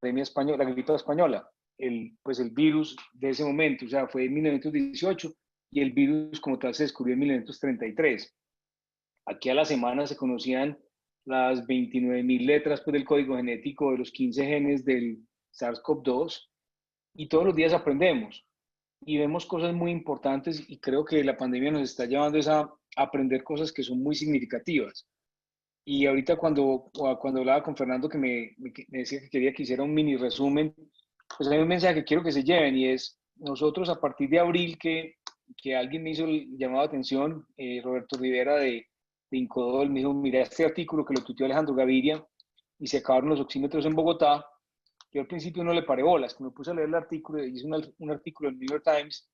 pandemia española, la gripe española, pues el virus de ese momento, o sea, fue en 1918 y el virus como tal se descubrió en 1933. Aquí a la semana se conocían las 29.000 letras pues, del código genético de los 15 genes del SARS-CoV-2 y todos los días aprendemos y vemos cosas muy importantes y creo que la pandemia nos está llevando a aprender cosas que son muy significativas. Y ahorita cuando hablaba con Fernando que me decía que quería que hiciera un mini resumen, pues hay un mensaje que quiero que se lleven y es, nosotros a partir de abril que alguien me hizo el llamado de atención, Roberto Rivera de Incodol, me dijo, mira este artículo que lo tuiteó Alejandro Gaviria y se acabaron los oxímetros en Bogotá. Yo al principio no le paré bolas, me puse a leer el artículo, hice un artículo en el New York Times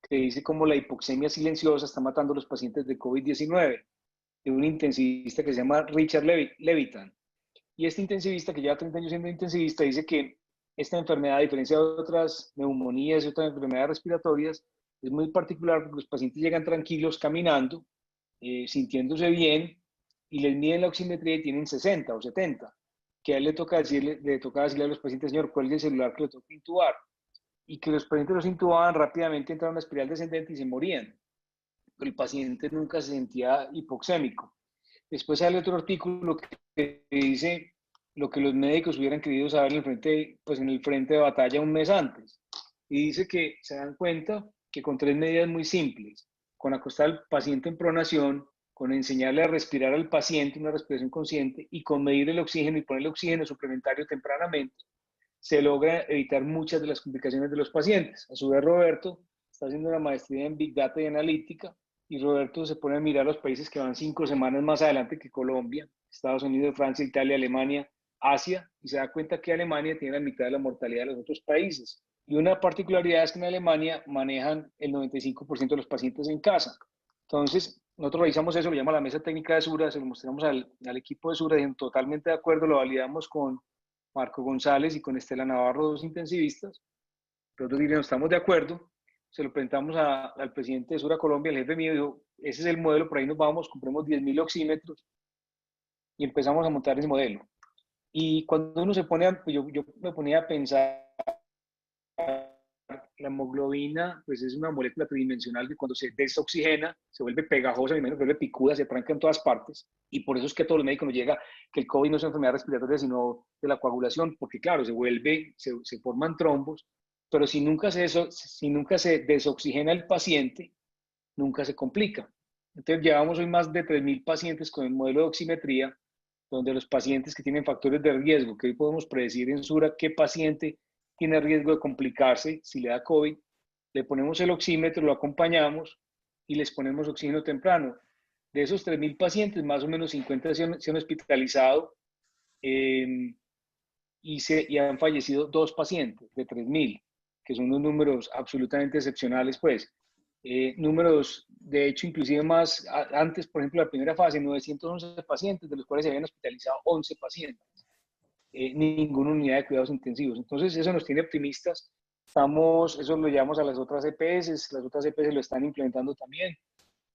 que dice cómo la hipoxemia silenciosa está matando a los pacientes de COVID-19, de un intensivista que se llama Richard Levitan. Y este intensivista, que lleva 30 años siendo intensivista, dice que esta enfermedad, a diferencia de otras neumonías y otras enfermedades respiratorias, es muy particular porque los pacientes llegan tranquilos caminando, sintiéndose bien, y les miden la oximetría y tienen 60 o 70, que a él le toca decirle a los pacientes, señor, cuelgue el celular que lo toca intubar, y que los pacientes los intubaban rápidamente, entraban a una espiral descendente y se morían. Pero el paciente nunca se sentía hipoxémico. Después sale otro artículo que dice lo que los médicos hubieran querido saber en el frente de batalla un mes antes. Y dice que se dan cuenta que con 3 medidas muy simples, con acostar al paciente en pronación, con enseñarle a respirar al paciente, una respiración consciente, y con medir el oxígeno y ponerle oxígeno suplementario tempranamente, se logra evitar muchas de las complicaciones de los pacientes. A su vez, Roberto está haciendo una maestría en Big Data y Analítica, y Roberto se pone a mirar los países que van 5 semanas más adelante que Colombia, Estados Unidos, Francia, Italia, Alemania, Asia, y se da cuenta que Alemania tiene la mitad de la mortalidad de los otros países. Y una particularidad es que en Alemania manejan el 95% de los pacientes en casa. Entonces, nosotros revisamos eso, lo llamamos la mesa técnica de Sura, se lo mostramos al equipo de Sura, y totalmente de acuerdo, lo validamos con Marco González y con Estela Navarro, dos intensivistas. Nosotros diríamos, estamos de acuerdo, se lo presentamos al presidente de Sura Colombia, el jefe mío, dijo, ese es el modelo, por ahí nos vamos, compremos 10.000 oxímetros y empezamos a montar ese modelo. Y cuando uno se pone, pues yo me ponía a pensar, la hemoglobina, pues es una molécula tridimensional que cuando se desoxigena, se vuelve pegajosa, se vuelve picuda, se tranca en todas partes. Y por eso es que a todos los médicos nos llega que el COVID no es una enfermedad respiratoria, sino de la coagulación, porque claro, se forman trombos, pero si nunca se desoxigena el paciente, nunca se complica. Entonces llevamos hoy más de 3.000 pacientes con el modelo de oximetría, donde los pacientes que tienen factores de riesgo, que hoy podemos predecir en Sura qué paciente tiene riesgo de complicarse si le da COVID, le ponemos el oxímetro, lo acompañamos y les ponemos oxígeno temprano. De esos 3.000 pacientes, más o menos 50 se han hospitalizado y han fallecido 2 pacientes de 3.000, que son unos números absolutamente excepcionales, pues. Números, de hecho, inclusive más, antes, por ejemplo, la primera fase, 911 pacientes, de los cuales se habían hospitalizado 11 pacientes. Ninguna unidad de cuidados intensivos. Entonces, eso nos tiene optimistas. Eso lo llevamos a las otras EPS lo están implementando también.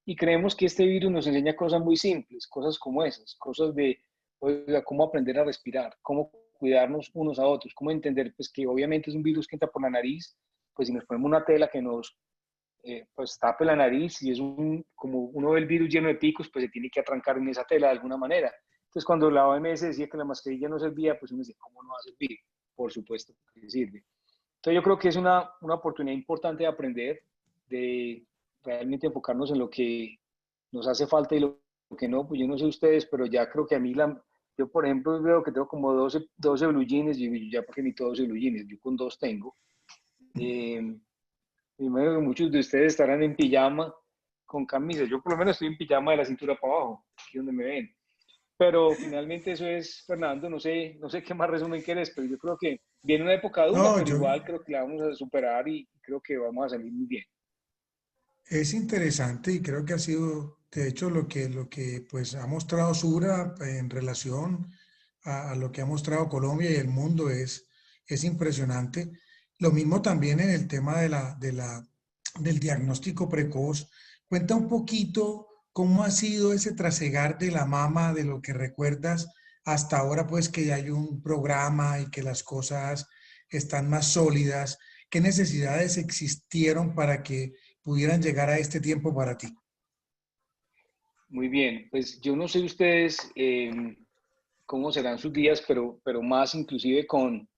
Y creemos que este virus nos enseña cosas muy simples, cosas como esas, cosas de, oiga, cómo aprender a respirar, cómo cuidarnos unos a otros, cómo entender pues, que obviamente es un virus que entra por la nariz, pues si nos ponemos una tela que nos pues tape la nariz y como uno ve el virus lleno de picos, pues se tiene que atrancar en esa tela de alguna manera. Entonces, cuando la OMS decía que la mascarilla no servía, pues uno decía, ¿cómo no va a servir? Por supuesto que sirve. Entonces, yo creo que es una oportunidad importante de aprender, de realmente enfocarnos en lo que nos hace falta y lo que no. Pues yo no sé ustedes, pero ya creo que a mí, yo por ejemplo veo que tengo como 12 blue jeans, y ya porque ni todos blue jeans, yo con 2 tengo. Primero que muchos de ustedes estarán en pijama con camisa. Yo por lo menos estoy en pijama de la cintura para abajo, aquí donde me ven. Pero finalmente eso es, Fernando, no sé qué más resumen quieres, pero yo creo que viene una época dura, No, pero igual creo que la vamos a superar y creo que vamos a salir muy bien. es interesante y creo que ha sido, de hecho, lo que pues, ha mostrado Sura en relación a lo que ha mostrado Colombia y el mundo es impresionante. Lo mismo también en el tema del diagnóstico precoz. Cuenta un poquito cómo ha sido ese trasegar de la mama, de lo que recuerdas hasta ahora pues que ya hay un programa y que las cosas están más sólidas? ¿Qué necesidades existieron para que pudieran llegar a este tiempo para ti? Muy bien, pues yo no sé ustedes cómo serán sus días, pero más inclusive con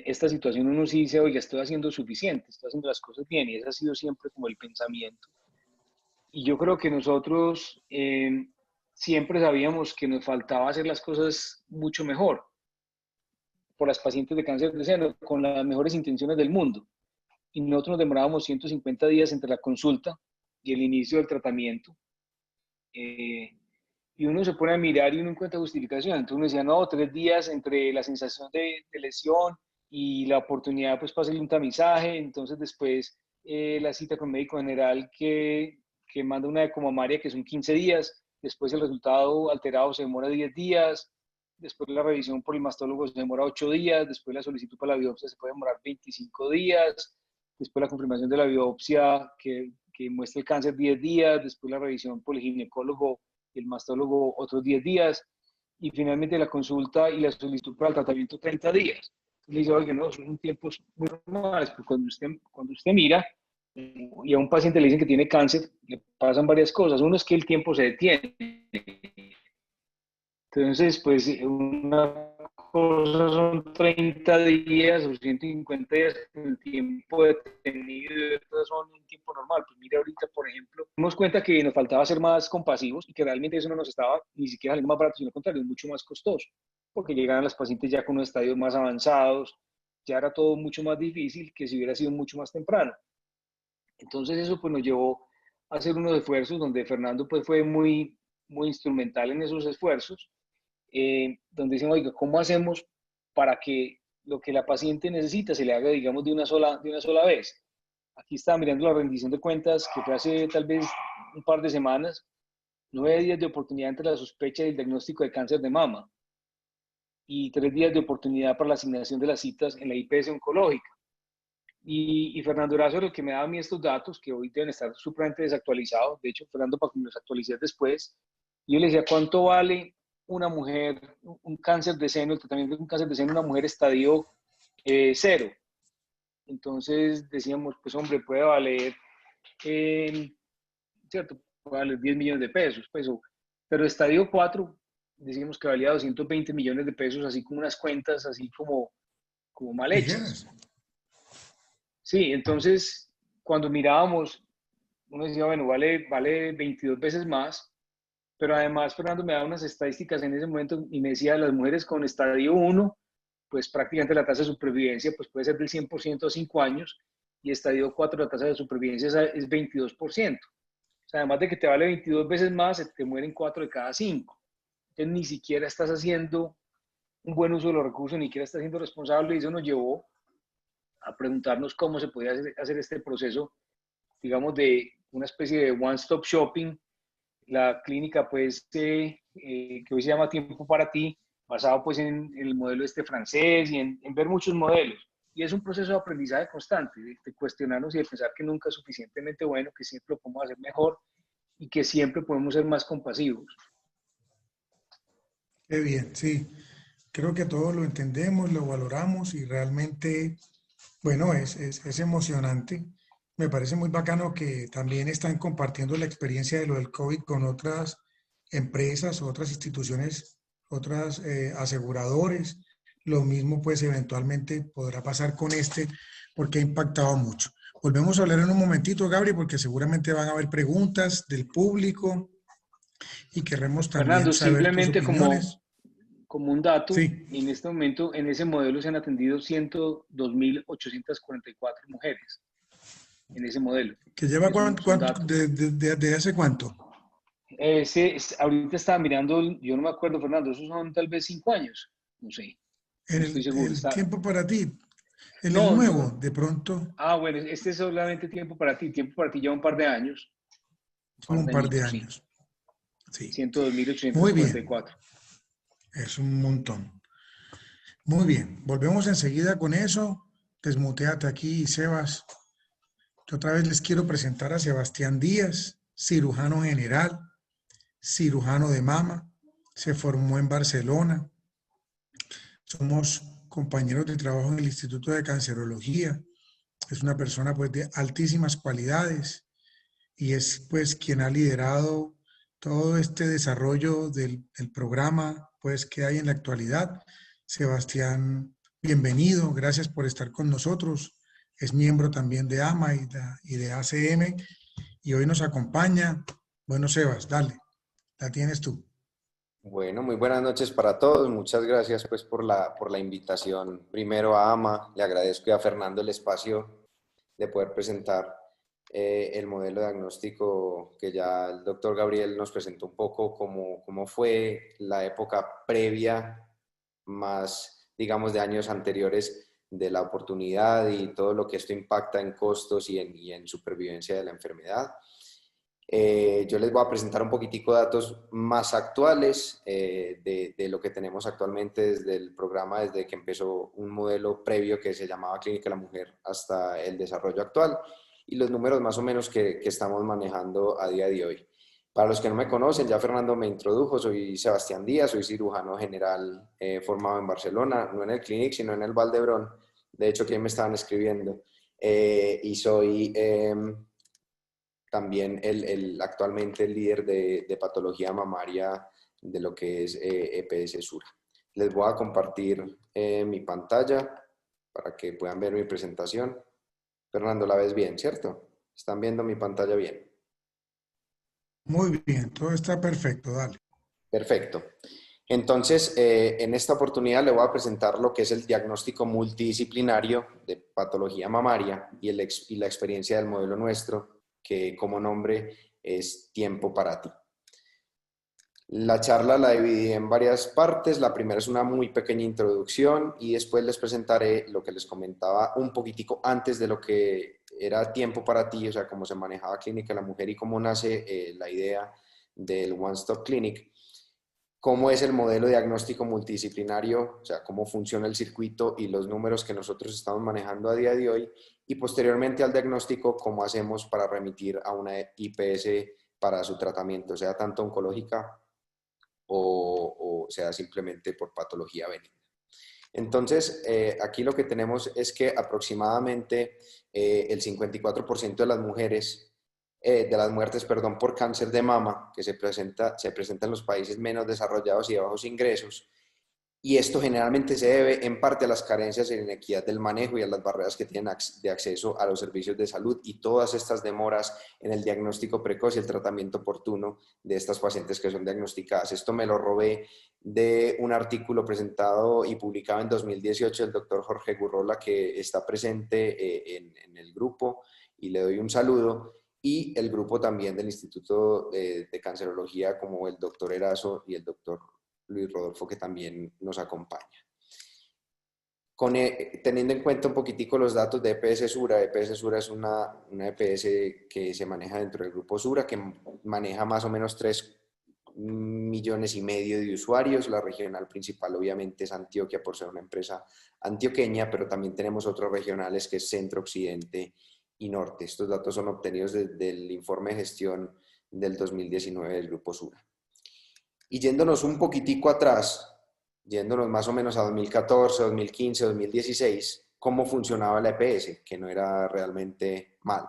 esta situación uno sí dice, oye, estoy haciendo suficiente, estoy haciendo las cosas bien, y ese ha sido siempre como el pensamiento. Y yo creo que nosotros siempre sabíamos que nos faltaba hacer las cosas mucho mejor por las pacientes de cáncer de seno, con las mejores intenciones del mundo. Y nosotros nos demorábamos 150 días entre la consulta y el inicio del tratamiento. Eh, y uno se pone a mirar y uno encuentra justificación. Entonces uno decía, no, 3 días entre la sensación de lesión y la oportunidad pues para hacerle un tamizaje, entonces después la cita con médico general que manda una ecomamaria que son 15 días, después el resultado alterado se demora 10 días, después la revisión por el mastólogo se demora 8 días, después la solicitud para la biopsia se puede demorar 25 días, después la confirmación de la biopsia que muestra el cáncer 10 días, después la revisión por el ginecólogo y el mastólogo otros 10 días, y finalmente la consulta y la solicitud para el tratamiento 30 días. Le dice, oye, no, son tiempos muy normales, porque cuando usted mira y a un paciente le dicen que tiene cáncer, le pasan varias cosas. Uno es que el tiempo se detiene. Entonces, pues una cosa son 30 días o 150 días en el tiempo detenido y otras son en tiempo normal. Pues mira, ahorita, por ejemplo, nos dimos cuenta que nos faltaba ser más compasivos y que realmente eso no nos estaba ni siquiera saliendo más barato, sino al contrario, mucho más costoso, porque llegaban las pacientes ya con unos estadios más avanzados, ya era todo mucho más difícil que si hubiera sido mucho más temprano. Entonces eso pues nos llevó a hacer unos esfuerzos donde Fernando pues fue muy instrumental en esos esfuerzos, donde decimos, oiga, ¿cómo hacemos para que lo que la paciente necesita se le haga, digamos, de una sola vez? Aquí estaba mirando la rendición de cuentas que fue hace tal vez un par de semanas, 9 días de oportunidad entre la sospecha y el diagnóstico de cáncer de mama y 3 días de oportunidad para la asignación de las citas en la IPS oncológica. Y Fernando Erazo era el que me daba a mí estos datos, que hoy deben estar supremamente desactualizados. De hecho, Fernando, para que me los actualices después, yo le decía, ¿cuánto vale una mujer, un cáncer de seno, el tratamiento de un cáncer de seno, una mujer estadio 0? Entonces decíamos, pues hombre, puede valer, ¿cierto? Puede valer 10 millones de pesos, pero estadio 4, decíamos que valía 220 millones de pesos, así como unas cuentas, así como mal hechas. Ligeras. Sí, entonces cuando mirábamos, uno decía, bueno, vale 22 veces más, pero además Fernando me daba unas estadísticas en ese momento y me decía, las mujeres con estadio 1, pues prácticamente la tasa de supervivencia pues puede ser del 100% a 5 años, y estadio 4 la tasa de supervivencia es 22%. O sea, además de que te vale 22 veces más, se te mueren 4 de cada 5. Entonces ni siquiera estás haciendo un buen uso de los recursos, ni siquiera estás siendo responsable, y eso nos llevó a preguntarnos cómo se podía hacer este proceso, digamos, de una especie de one-stop shopping. La clínica, pues, que hoy se llama Tiempo para Ti, basado pues en el modelo este francés y en ver muchos modelos. Y es un proceso de aprendizaje constante, de cuestionarnos y de pensar que nunca es suficientemente bueno, que siempre lo podemos hacer mejor y que siempre podemos ser más compasivos. Qué bien, sí. Creo que todos lo entendemos, lo valoramos y realmente, bueno, es emocionante. Me parece muy bacano que también están compartiendo la experiencia de lo del COVID con otras empresas, otras instituciones, otras aseguradores. Lo mismo pues eventualmente podrá pasar con este porque ha impactado mucho. Volvemos a hablar en un momentito, Gabriel, porque seguramente van a haber preguntas del público y queremos también Fernando, saber tus simplemente opiniones. como un dato, Sí, en este momento en ese modelo se han atendido 102.844 mujeres en ese modelo. que lleva Son datos. de hace cuánto. Ahorita estaba mirando, yo no me acuerdo, Fernando, esos son tal vez 5 años, no sé, En no estoy seguro. el tiempo para ti, en el No, nuevo, de pronto, bueno, este es solamente Tiempo para ti lleva un par de años, un como par un de par de añitos, sí, años. Sí, 102.844. muy bien, es un montón. Muy bien, volvemos enseguida con eso. Desmuteate aquí, Sebas. Yo otra vez les quiero presentar a Sebastián Díaz, cirujano general, cirujano de mama, se formó en Barcelona. Somos compañeros de trabajo en el Instituto de Cancerología. Es una persona pues de altísimas cualidades y es pues quien ha liderado todo este desarrollo del programa pues que hay en la actualidad. Sebastián, bienvenido, gracias por estar con nosotros. Es miembro también de AMA y de ACM y hoy nos acompaña. Bueno, Sebas, dale, la tienes tú. Bueno, muy buenas noches para todos. Muchas gracias pues por la invitación. Primero a Ama, le agradezco y a Fernando el espacio de poder presentar el modelo diagnóstico que ya el doctor Gabriel nos presentó un poco cómo fue la época previa, más digamos de años anteriores de la oportunidad y todo lo que esto impacta en costos y en supervivencia de la enfermedad. Yo les voy a presentar un poquitico datos más actuales de lo que tenemos actualmente desde el programa, desde que empezó un modelo previo que se llamaba Clínica de la Mujer hasta el desarrollo actual y los números más o menos que estamos manejando a día de hoy. Para los que no me conocen, ya Fernando me introdujo, soy Sebastián Díaz, soy cirujano general formado en Barcelona, no en el Clínic, sino en el Vall d'Hebron. De hecho, aquí me estaban escribiendo. Y soy también actualmente el líder de patología mamaria de lo que es EPS Sura. Les voy a compartir mi pantalla para que puedan ver mi presentación. Fernando, ¿la ves bien, cierto? ¿Están viendo mi pantalla bien? Muy bien, todo está perfecto, dale. Perfecto. Entonces, en esta oportunidad le voy a presentar lo que es el diagnóstico multidisciplinario de patología mamaria y la experiencia del modelo nuestro, que como nombre es Tiempo para ti. La charla la dividí en varias partes. La primera es una muy pequeña introducción y después les presentaré lo que les comentaba un poquitico antes de lo que era Tiempo para ti, o sea, cómo se manejaba Clínica de la Mujer y cómo nace la idea del One Stop Clinic, cómo es el modelo diagnóstico multidisciplinario, o sea, cómo funciona el circuito y los números que nosotros estamos manejando a día de hoy, y posteriormente al diagnóstico, cómo hacemos para remitir a una IPS para su tratamiento, sea tanto oncológica o sea simplemente por patología benigna. Entonces, aquí lo que tenemos es que aproximadamente el 54% de las mujeres, de las muertes, perdón, por cáncer de mama que se presenta en los países menos desarrollados y de bajos ingresos, y esto generalmente se debe en parte a las carencias y la inequidad del manejo y a las barreras que tienen de acceso a los servicios de salud y todas estas demoras en el diagnóstico precoz y el tratamiento oportuno de estas pacientes que son diagnosticadas. Esto me lo robé de un artículo presentado y publicado en 2018 del doctor Jorge Gurrola, que está presente en el grupo y le doy un saludo, y el grupo también del Instituto de Cancerología como el doctor Erazo y el doctor Luis Rodolfo, que también nos acompaña. Teniendo en cuenta un poquitico los datos de EPS Sura, EPS Sura es una EPS que se maneja dentro del grupo Sura, que maneja más o menos 3,5 millones de usuarios. La regional principal obviamente es Antioquia por ser una empresa antioqueña, pero también tenemos otros regionales que es Centro, Occidente y Norte. Estos datos son obtenidos desde el informe de gestión del 2019 del grupo Sura. Y yéndonos un poquitico atrás, yéndonos más o menos a 2014, 2015, 2016, ¿cómo funcionaba la EPS? Que no era realmente mal.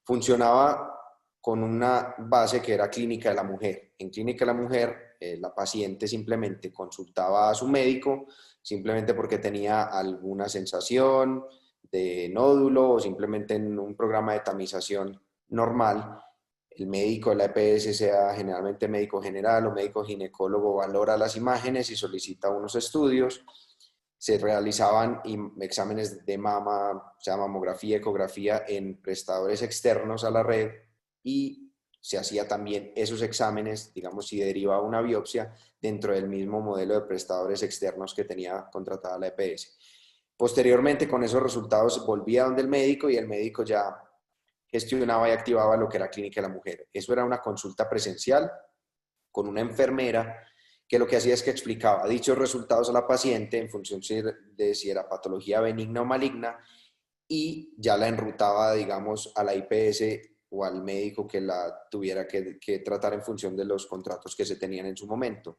Funcionaba con una base que era Clínica de la Mujer. En Clínica de la Mujer, la paciente simplemente consultaba a su médico, simplemente porque tenía alguna sensación de nódulo o simplemente en un programa de tamización normal. El médico de la EPS, sea generalmente médico general o médico ginecólogo, valora las imágenes y solicita unos estudios. Se realizaban exámenes de mama, o sea, mamografía, ecografía en prestadores externos a la red, y se hacía también esos exámenes, digamos, si derivaba una biopsia dentro del mismo modelo de prestadores externos que tenía contratada la EPS. Posteriormente, con esos resultados, volvía donde el médico y el médico ya gestionaba y activaba lo que era Clínica de la Mujer. Eso era una consulta presencial con una enfermera que lo que hacía es que explicaba dichos resultados a la paciente en función de si era patología benigna o maligna, y ya la enrutaba, digamos, a la IPS o al médico que la tuviera que tratar en función de los contratos que se tenían en su momento.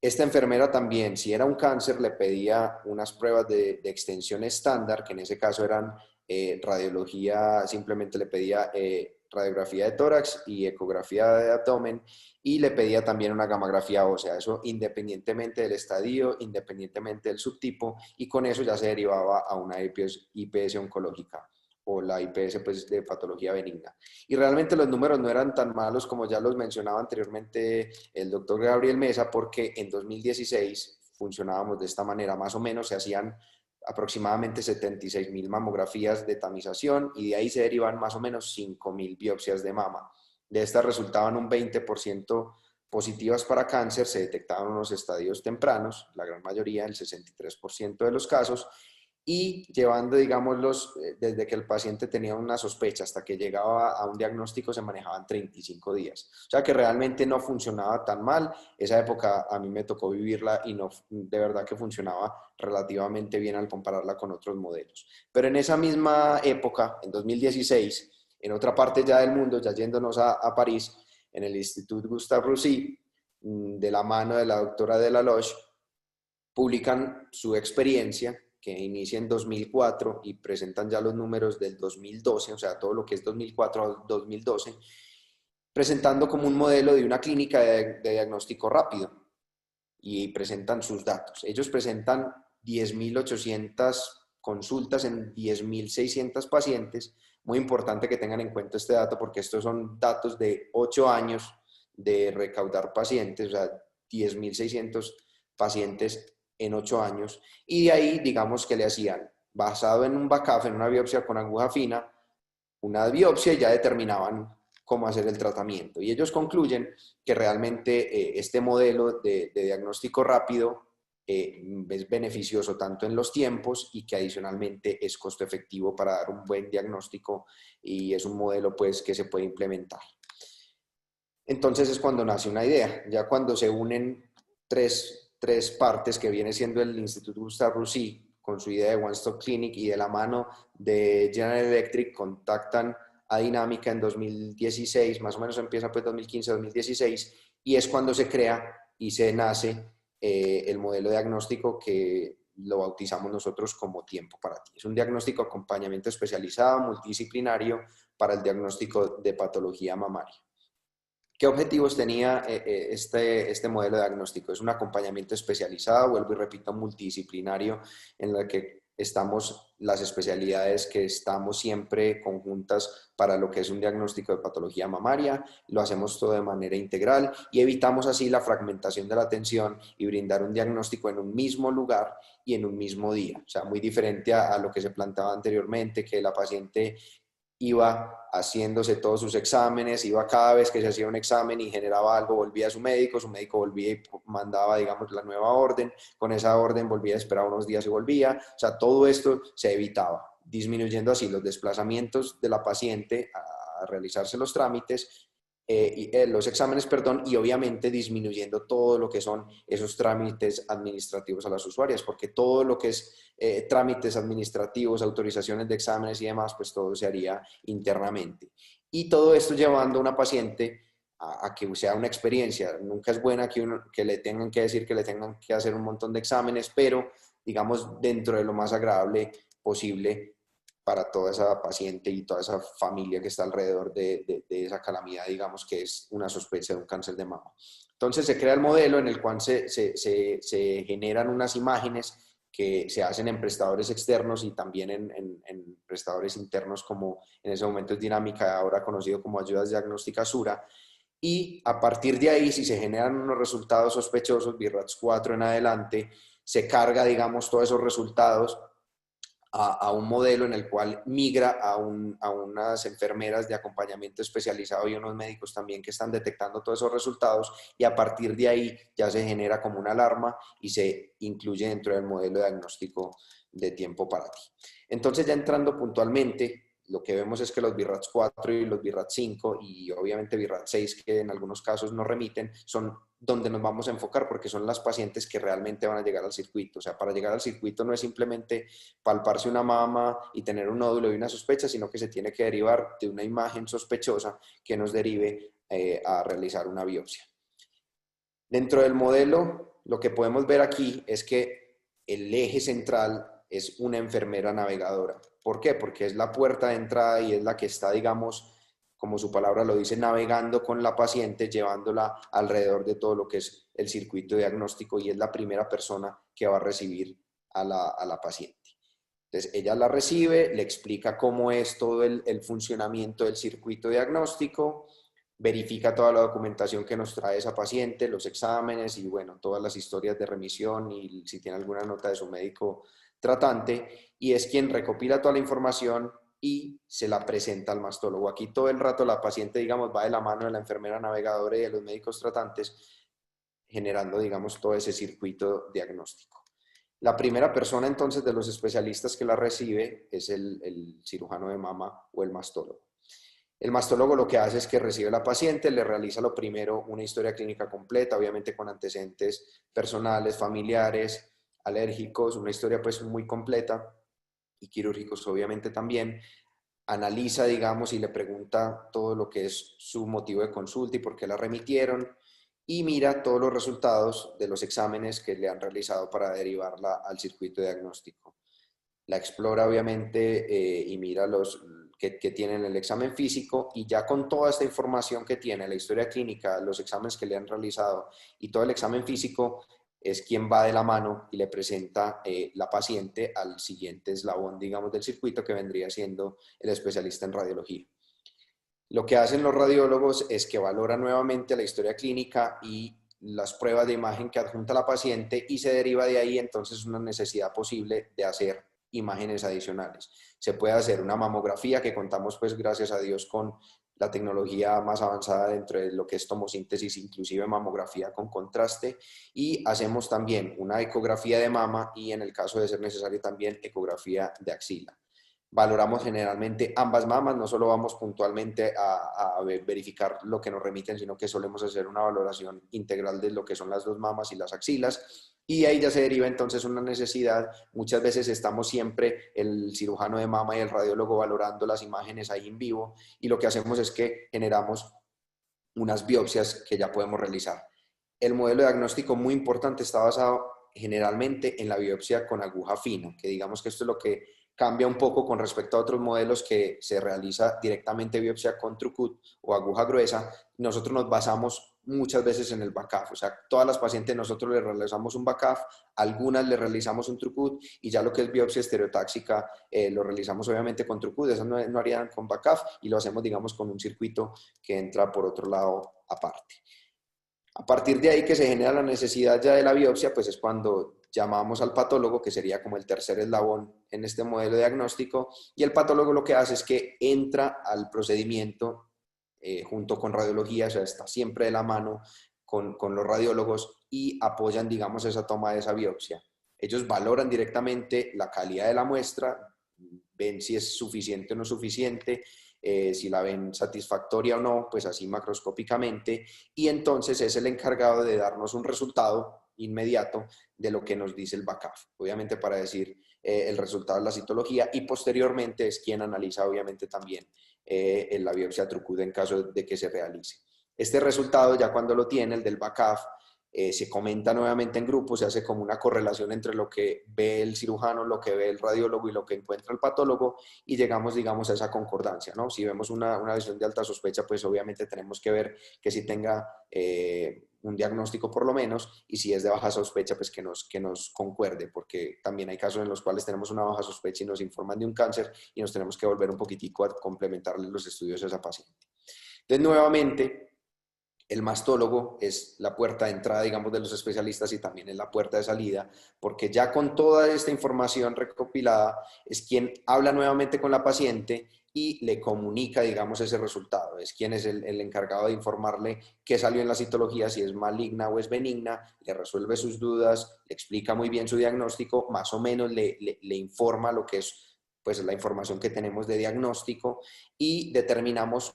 Esta enfermera también, si era un cáncer, le pedía unas pruebas de extensión estándar, que en ese caso eran radiología, simplemente le pedía radiografía de tórax y ecografía de abdomen, y le pedía también una gamografía ósea, eso independientemente del estadio, independientemente del subtipo, y con eso ya se derivaba a una IPS oncológica o la IPS pues, de patología benigna. Y realmente los números no eran tan malos como ya los mencionaba anteriormente el doctor Gabriel Mesa, porque en 2016 funcionábamos de esta manera, más o menos se hacían aproximadamente 76.000 mamografías de tamización y de ahí se derivan más o menos 5.000 biopsias de mama. De estas resultaban un 20% positivas para cáncer, se detectaban unos estadios tempranos, la gran mayoría, el 63% de los casos, y llevando, digamos, desde que el paciente tenía una sospecha hasta que llegaba a un diagnóstico se manejaban 35 días. O sea que realmente no funcionaba tan mal. Esa época a mí me tocó vivirla y no, de verdad que funcionaba relativamente bien al compararla con otros modelos. Pero en esa misma época, en 2016, en otra parte ya del mundo, ya yéndonos a París, en el Institut Gustave Roussy, de la mano de la doctora Delaroche, publican su experiencia que inicia en 2004 y presentan ya los números del 2012, o sea, todo lo que es 2004 a 2012, presentando como un modelo de una clínica de diagnóstico rápido y presentan sus datos. Ellos presentan 10.800 consultas en 10.600 pacientes. Muy importante que tengan en cuenta este dato porque estos son datos de 8 años de recaudar pacientes, o sea, 10.600 pacientes en 8 años, y de ahí, digamos que le hacían, basado en un BACAF, en una biopsia con aguja fina, una biopsia y ya determinaban cómo hacer el tratamiento. Y ellos concluyen que realmente este modelo de diagnóstico rápido es beneficioso tanto en los tiempos y que adicionalmente es costo efectivo para dar un buen diagnóstico y es un modelo pues que se puede implementar. Entonces es cuando nace una idea, ya cuando se unen tres partes que viene siendo el Instituto Gustave Roussy con su idea de One Stop Clinic y de la mano de General Electric contactan a Dinámica en 2016, más o menos empieza pues 2015-2016 y es cuando se crea y se nace el modelo diagnóstico que lo bautizamos nosotros como Tiempo para Ti. Es un diagnóstico acompañamiento especializado, multidisciplinario para el diagnóstico de patología mamaria. ¿Qué objetivos tenía este modelo de diagnóstico? Es un acompañamiento especializado, vuelvo y repito, multidisciplinario, en el que estamos las especialidades que estamos siempre conjuntas para lo que es un diagnóstico de patología mamaria, lo hacemos todo de manera integral y evitamos así la fragmentación de la atención y brindar un diagnóstico en un mismo lugar y en un mismo día. O sea, muy diferente a lo que se planteaba anteriormente, que la paciente iba haciéndose todos sus exámenes, iba cada vez que se hacía un examen y generaba algo, volvía a su médico volvía y mandaba, digamos, la nueva orden, con esa orden volvía a esperar unos días y volvía, o sea, todo esto se evitaba, disminuyendo así los desplazamientos de la paciente a realizarse los trámites, los exámenes, perdón, y obviamente disminuyendo todo lo que son esos trámites administrativos a las usuarias, porque todo lo que es trámites administrativos, autorizaciones de exámenes y demás, pues todo se haría internamente. Y todo esto llevando a una paciente a que sea una experiencia. Nunca es buena que le tengan que decir que le tengan que hacer un montón de exámenes, pero digamos dentro de lo más agradable posible para toda esa paciente y toda esa familia que está alrededor de esa calamidad, digamos que es una sospecha de un cáncer de mama. Entonces se crea el modelo en el cual se generan unas imágenes que se hacen en prestadores externos y también en prestadores internos como en ese momento es Dinámica, ahora conocido como Ayudas Diagnósticas Sura, y a partir de ahí, si se generan unos resultados sospechosos, BIRATS 4 en adelante, se carga, digamos, todos esos resultados a un modelo en el cual migra a unas enfermeras de acompañamiento especializado y unos médicos también que están detectando todos esos resultados y a partir de ahí ya se genera como una alarma y se incluye dentro del modelo de diagnóstico de Tiempo para Ti. Entonces ya entrando puntualmente, lo que vemos es que los BIRATS 4 y los BIRATS 5 y obviamente BIRATS 6 que en algunos casos no remiten son donde nos vamos a enfocar porque son las pacientes que realmente van a llegar al circuito. O sea, para llegar al circuito no es simplemente palparse una mama y tener un nódulo y una sospecha, sino que se tiene que derivar de una imagen sospechosa que nos derive a realizar una biopsia. Dentro del modelo lo que podemos ver aquí es que el eje central es una enfermera navegadora. ¿Por qué? Porque es la puerta de entrada y es la que está, digamos, como su palabra lo dice, navegando con la paciente, llevándola alrededor de todo lo que es el circuito diagnóstico, y es la primera persona que va a recibir a la paciente. Entonces, ella la recibe, le explica cómo es todo el funcionamiento del circuito diagnóstico, verifica toda la documentación que nos trae esa paciente, los exámenes y, bueno, todas las historias de remisión y si tiene alguna nota de su médico tratante, y es quien recopila toda la información y se la presenta al mastólogo. Aquí todo el rato la paciente, digamos, va de la mano de la enfermera navegadora y de los médicos tratantes, generando, digamos, todo ese circuito diagnóstico. La primera persona entonces de los especialistas que la recibe es el cirujano de mama o el mastólogo. El mastólogo lo que hace es que recibe a la paciente, le realiza lo primero una historia clínica completa, obviamente con antecedentes personales, familiares, alérgicos, una historia pues muy completa, y quirúrgicos obviamente también. Analiza, digamos, y le pregunta todo lo que es su motivo de consulta y por qué la remitieron, y mira todos los resultados de los exámenes que le han realizado para derivarla al circuito diagnóstico. La explora obviamente y mira los que tienen el examen físico, y ya con toda esta información que tiene, la historia clínica, los exámenes que le han realizado y todo el examen físico, es quien va de la mano y le presenta la paciente al siguiente eslabón, digamos, del circuito, que vendría siendo el especialista en radiología. Lo que hacen los radiólogos es que valoran nuevamente la historia clínica y las pruebas de imagen que adjunta la paciente, y se deriva de ahí entonces una necesidad posible de hacer imágenes adicionales. Se puede hacer una mamografía, que contamos pues gracias a Dios con la tecnología más avanzada dentro de lo que es tomosíntesis, inclusive mamografía con contraste, y hacemos también una ecografía de mama y, en el caso de ser necesario, también ecografía de axila. Valoramos generalmente ambas mamas, no solo vamos puntualmente a verificar lo que nos remiten, sino que solemos hacer una valoración integral de lo que son las dos mamas y las axilas, y ahí ya se deriva entonces una necesidad. Muchas veces estamos siempre el cirujano de mama y el radiólogo valorando las imágenes ahí en vivo, y lo que hacemos es que generamos unas biopsias que ya podemos realizar. El modelo diagnóstico, muy importante, está basado generalmente en la biopsia con aguja fina, que digamos que esto es lo que cambia un poco con respecto a otros modelos que se realiza directamente biopsia con Trucut o aguja gruesa. Nosotros nos basamos muchas veces en el BACAF, o sea, todas las pacientes nosotros le realizamos un BACAF, algunas le realizamos un Trucut, y ya lo que es biopsia estereotáxica lo realizamos obviamente con Trucut, eso no harían con BACAF, y lo hacemos, digamos, con un circuito que entra por otro lado aparte. A partir de ahí, que se genera la necesidad ya de la biopsia, pues es cuando llamamos al patólogo, que sería como el tercer eslabón en este modelo diagnóstico, y el patólogo lo que hace es que entra al procedimiento junto con radiología, o sea, está siempre de la mano con los radiólogos, y apoyan, digamos, esa toma de esa biopsia. Ellos valoran directamente la calidad de la muestra, ven si es suficiente o no suficiente, si la ven satisfactoria o no, pues así macroscópicamente, y entonces es el encargado de darnos un resultado inmediato de lo que nos dice el BACAF, obviamente para decir el resultado de la citología, y posteriormente es quien analiza obviamente también en la biopsia Trucut en caso de que se realice. Este resultado, ya cuando lo tiene, el del BACAF, se comenta nuevamente en grupo, se hace como una correlación entre lo que ve el cirujano, lo que ve el radiólogo y lo que encuentra el patólogo, y llegamos, digamos, a esa concordancia, ¿no? Si vemos una lesión de alta sospecha, pues obviamente tenemos que ver que si tenga un diagnóstico por lo menos, y si es de baja sospecha, pues que nos concuerde, porque también hay casos en los cuales tenemos una baja sospecha y nos informan de un cáncer, y nos tenemos que volver un poquitico a complementarle los estudios a esa paciente. Entonces, nuevamente, el mastólogo es la puerta de entrada, digamos, de los especialistas, y también es la puerta de salida, porque ya con toda esta información recopilada es quien habla nuevamente con la paciente y le comunica, digamos, ese resultado. Es quien es el encargado de informarle qué salió en la citología, si es maligna o es benigna, le resuelve sus dudas, le explica muy bien su diagnóstico, más o menos le informa lo que es pues la información que tenemos de diagnóstico, y determinamos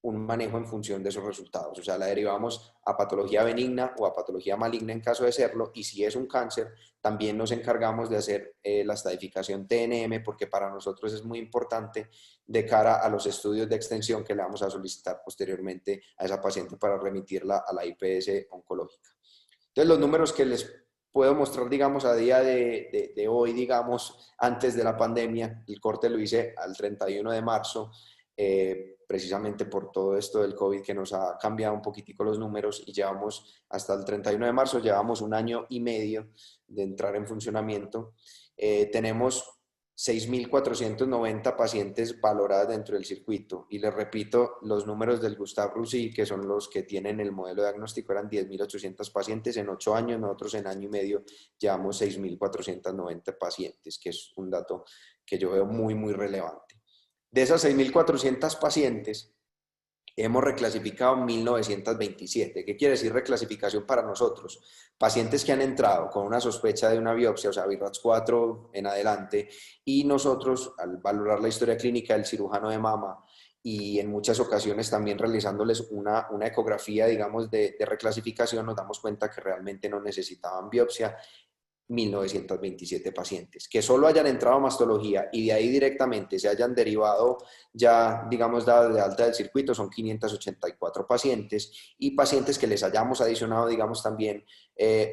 un manejo en función de esos resultados. O sea, la derivamos a patología benigna o a patología maligna en caso de serlo, y si es un cáncer, también nos encargamos de hacer la estadificación TNM, porque para nosotros es muy importante de cara a los estudios de extensión que le vamos a solicitar posteriormente a esa paciente para remitirla a la IPS oncológica. Entonces, los números que les puedo mostrar, digamos, a día de hoy, digamos, antes de la pandemia, el corte lo hice al 31 de marzo, precisamente por todo esto del COVID que nos ha cambiado un poquitico los números y llevamos hasta el 31 de marzo, llevamos 1 año y medio de entrar en funcionamiento. Tenemos 6.490 pacientes valoradas dentro del circuito. Y les repito, los números del Gustave Roussy, que son los que tienen el modelo diagnóstico, eran 10.800 pacientes en 8 años. Nosotros en año y medio llevamos 6.490 pacientes, que es un dato que yo veo muy, muy relevante. De esas 6.400 pacientes, hemos reclasificado 1.927. ¿Qué quiere decir reclasificación para nosotros? Pacientes que han entrado con una sospecha de una biopsia, o sea, BI-RADS 4 en adelante, y nosotros, al valorar la historia clínica del cirujano de mama y en muchas ocasiones también realizándoles una ecografía, digamos, de reclasificación, nos damos cuenta que realmente no necesitaban biopsia. 1.927 pacientes. Que solo hayan entrado a mastología y de ahí directamente se hayan derivado ya, digamos, dadas de alta del circuito, son 584 pacientes, y pacientes que les hayamos adicionado, digamos, también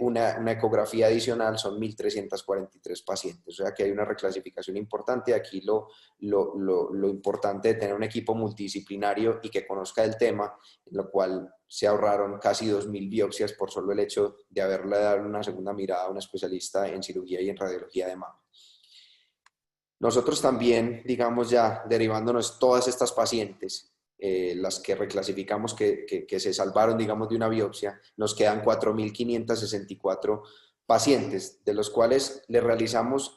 una ecografía adicional, son 1.343 pacientes. O sea que hay una reclasificación importante. Aquí lo importante de tener un equipo multidisciplinario y que conozca el tema, en lo cual se ahorraron casi 2.000 biopsias por solo el hecho de haberle dado una segunda mirada a un especialista en cirugía y en radiología de mama. Nosotros también, digamos, ya derivándonos todas estas pacientes, las que reclasificamos que se salvaron, digamos, de una biopsia, nos quedan 4.564 pacientes, de los cuales le realizamos,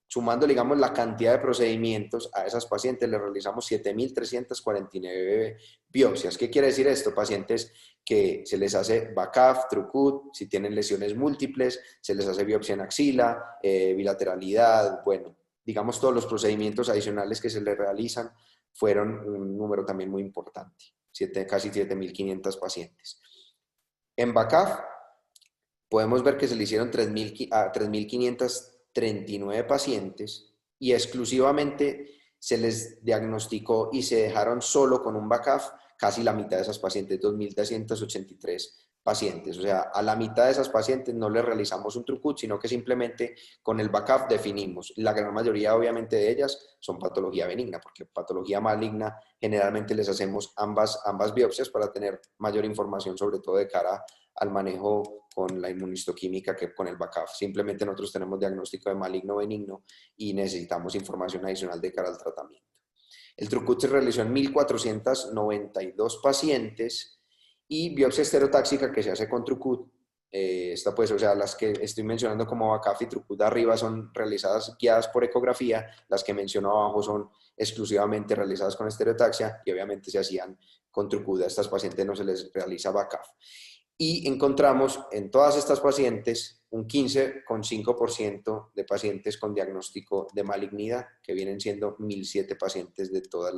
sumando, digamos, la cantidad de procedimientos a esas pacientes, le realizamos 7.349 biopsias. ¿Qué quiere decir esto? Pacientes que se les hace BACAF, TrueCut, si tienen lesiones múltiples, se les hace biopsia en axila, bilateralidad, bueno, digamos, todos los procedimientos adicionales que se les realizan fueron un número también muy importante, casi 7.500 pacientes. En BACAF podemos ver que se le hicieron 3.539 pacientes y exclusivamente se les diagnosticó y se dejaron solo con un BACAF casi la mitad de esas pacientes, 2.383 pacientes. O sea, a la mitad de esas pacientes no les realizamos un TrueCut, sino que simplemente con el BACAF definimos. La gran mayoría, obviamente, de ellas son patología benigna, porque patología maligna generalmente les hacemos ambas biopsias para tener mayor información, sobre todo de cara al manejo con la inmunistoquímica que con el BACAF. Simplemente nosotros tenemos diagnóstico de maligno o benigno y necesitamos información adicional de cara al tratamiento. El TrueCut se realizó en 1.492 pacientes y biopsia estereotáxica que se hace con TrueCut. Esta pues, o sea, las que estoy mencionando como BACAF y TrueCut arriba son realizadas guiadas por ecografía, las que menciono abajo son exclusivamente realizadas con estereotaxia y obviamente se hacían con TrueCut. A estas pacientes no se les realiza BACAF. Y encontramos en todas estas pacientes un 15,5% de pacientes con diagnóstico de malignidad, que vienen siendo 1.007 pacientes de todas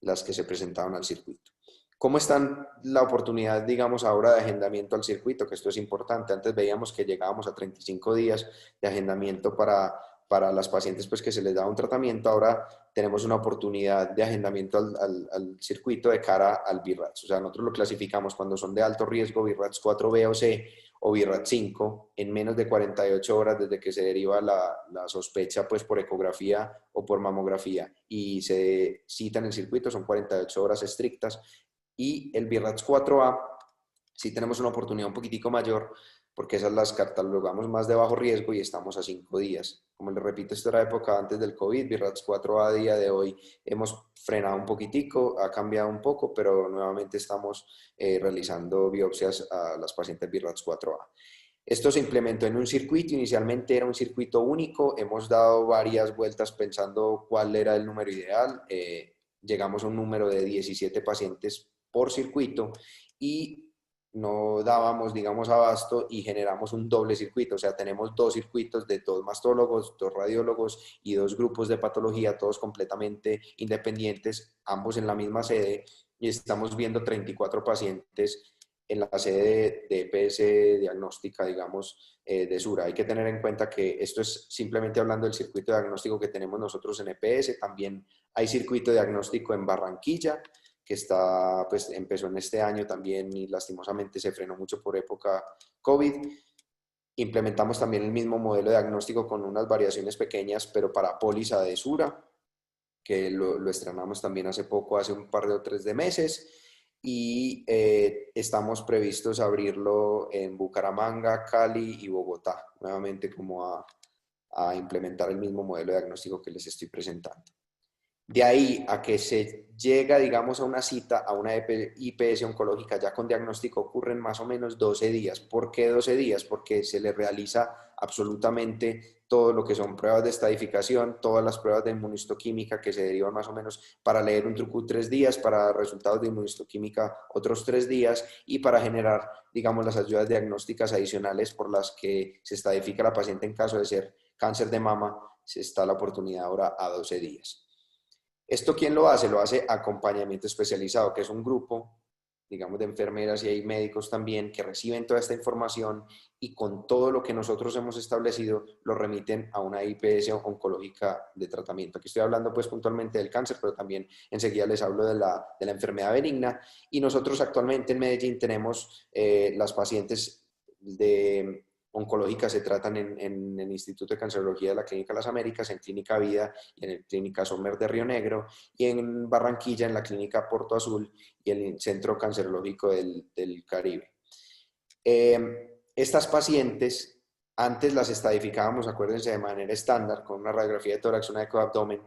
las que se presentaron al circuito. ¿Cómo está la oportunidad, digamos, ahora de agendamiento al circuito? Que esto es importante. Antes veíamos que llegábamos a 35 días de agendamiento para las pacientes pues, que se les daba un tratamiento. Ahora tenemos una oportunidad de agendamiento al circuito de cara al BI-RADS. O sea, nosotros lo clasificamos cuando son de alto riesgo, BI-RADS 4B o C, o BI-RADS 5, en menos de 48 horas desde que se deriva la sospecha pues, por ecografía o por mamografía y se cita en el circuito, son 48 horas estrictas. Y el BI-RADS 4A, sí tenemos una oportunidad un poquitico mayor, porque esas las catalogamos más de bajo riesgo y estamos a 5 días. Como les repito, esto era época antes del COVID, BI-RADS 4A a día de hoy hemos frenado un poquitico, ha cambiado un poco, pero nuevamente estamos realizando biopsias a las pacientes BI-RADS 4A. Esto se implementó en un circuito, inicialmente era un circuito único, hemos dado varias vueltas pensando cuál era el número ideal, llegamos a un número de 17 pacientes por circuito y no dábamos, digamos, abasto y generamos un doble circuito, o sea, tenemos 2 circuitos de 2 mastólogos, 2 radiólogos y 2 grupos de patología, todos completamente independientes, ambos en la misma sede, y estamos viendo 34 pacientes en la sede de EPS diagnóstica, digamos, de Sura. Hay que tener en cuenta que esto es simplemente hablando del circuito diagnóstico que tenemos nosotros en EPS, también hay circuito diagnóstico en Barranquilla, que está, pues, empezó en este año también y lastimosamente se frenó mucho por época COVID. Implementamos también el mismo modelo de diagnóstico con unas variaciones pequeñas, pero para póliza de Sura, que lo estrenamos también hace poco, hace un par de o 3 de meses, y estamos previstos a abrirlo en Bucaramanga, Cali y Bogotá, nuevamente como a implementar el mismo modelo de diagnóstico que les estoy presentando. De ahí a que se llega, digamos, a una cita, a una IPS oncológica ya con diagnóstico, ocurren más o menos 12 días. ¿Por qué 12 días? Porque se le realiza absolutamente todo lo que son pruebas de estadificación, todas las pruebas de inmunistoquímica que se derivan más o menos para leer un truco 3 días, para resultados de inmunistoquímica otros 3 días y para generar, digamos, las ayudas diagnósticas adicionales por las que se estadifica la paciente en caso de ser cáncer de mama, se está la oportunidad ahora a 12 días. ¿Esto quién lo hace? Lo hace acompañamiento especializado, que es un grupo, digamos, de enfermeras y hay médicos también que reciben toda esta información y con todo lo que nosotros hemos establecido lo remiten a una IPS oncológica de tratamiento. Aquí estoy hablando pues puntualmente del cáncer, pero también enseguida les hablo de la enfermedad benigna. Y nosotros actualmente en Medellín tenemos las pacientes de oncológicas se tratan en el Instituto de Cancerología de la Clínica Las Américas, en Clínica Vida y en la Clínica Sommer de Río Negro, y en Barranquilla en la Clínica Porto Azul y el Centro Cancerológico del Caribe. Estas pacientes antes las estadificábamos, acuérdense, de manera estándar, con una radiografía de tórax, una ecoabdomen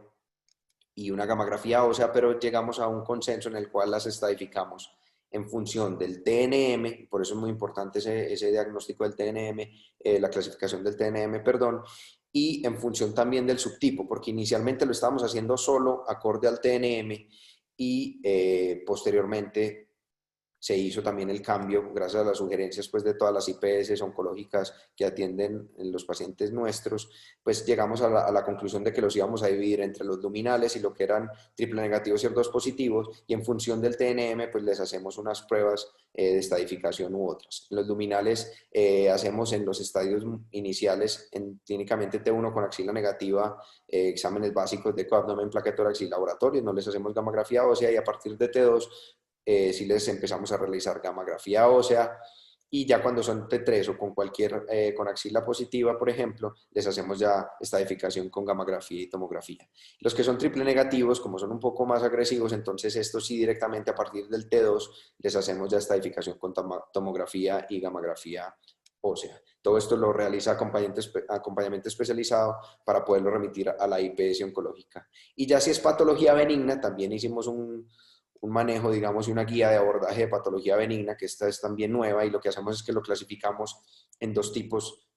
y una gamografía ósea, pero llegamos a un consenso en el cual las estadificamos en función del TNM, por eso es muy importante ese diagnóstico del TNM, la clasificación del TNM, perdón, y en función también del subtipo, porque inicialmente lo estábamos haciendo solo acorde al TNM y posteriormente se hizo también el cambio, gracias a las sugerencias pues, de todas las IPS oncológicas que atienden los pacientes nuestros, pues llegamos a la conclusión de que los íbamos a dividir entre los luminales y lo que eran triple negativos y HER2 positivos, y en función del TNM pues les hacemos unas pruebas de estadificación u otras. En los luminales hacemos en los estadios iniciales, clínicamente T1 con axila negativa, exámenes básicos de ecoabdomen, placa tórax y laboratorio, no les hacemos gamografía ósea, y a partir de T2 si les empezamos a realizar gamografía ósea, y ya cuando son T3 o con cualquier, con axila positiva, por ejemplo, les hacemos ya estadificación con gamografía y tomografía. Los que son triple negativos, como son un poco más agresivos, entonces estos sí directamente a partir del T2 les hacemos ya estadificación con tomografía y gamografía ósea. Todo esto lo realiza acompañamiento especializado para poderlo remitir a la IPS oncológica. Y ya si es patología benigna, también hicimos un manejo, digamos, y una guía de abordaje de patología benigna, que esta es también nueva, y lo que hacemos es que lo clasificamos en 2 tipos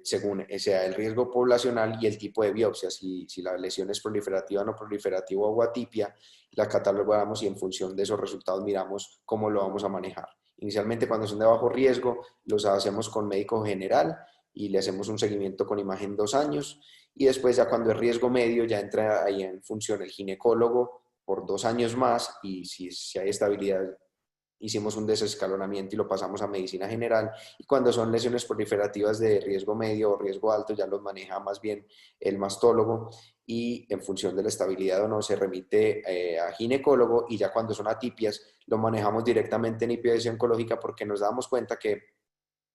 según sea el riesgo poblacional y el tipo de biopsia, si la lesión es proliferativa, no proliferativa o atipia, la catalogamos y en función de esos resultados miramos cómo lo vamos a manejar. Inicialmente cuando son de bajo riesgo los hacemos con médico general y le hacemos un seguimiento con imagen 2 años, y después ya cuando es riesgo medio ya entra ahí en función el ginecólogo por 2 años más, y si hay estabilidad hicimos un desescalonamiento y lo pasamos a medicina general, y cuando son lesiones proliferativas de riesgo medio o riesgo alto ya los maneja más bien el mastólogo, y en función de la estabilidad o no se remite a ginecólogo, y ya cuando son atipias lo manejamos directamente en IPS oncológica, porque nos damos cuenta que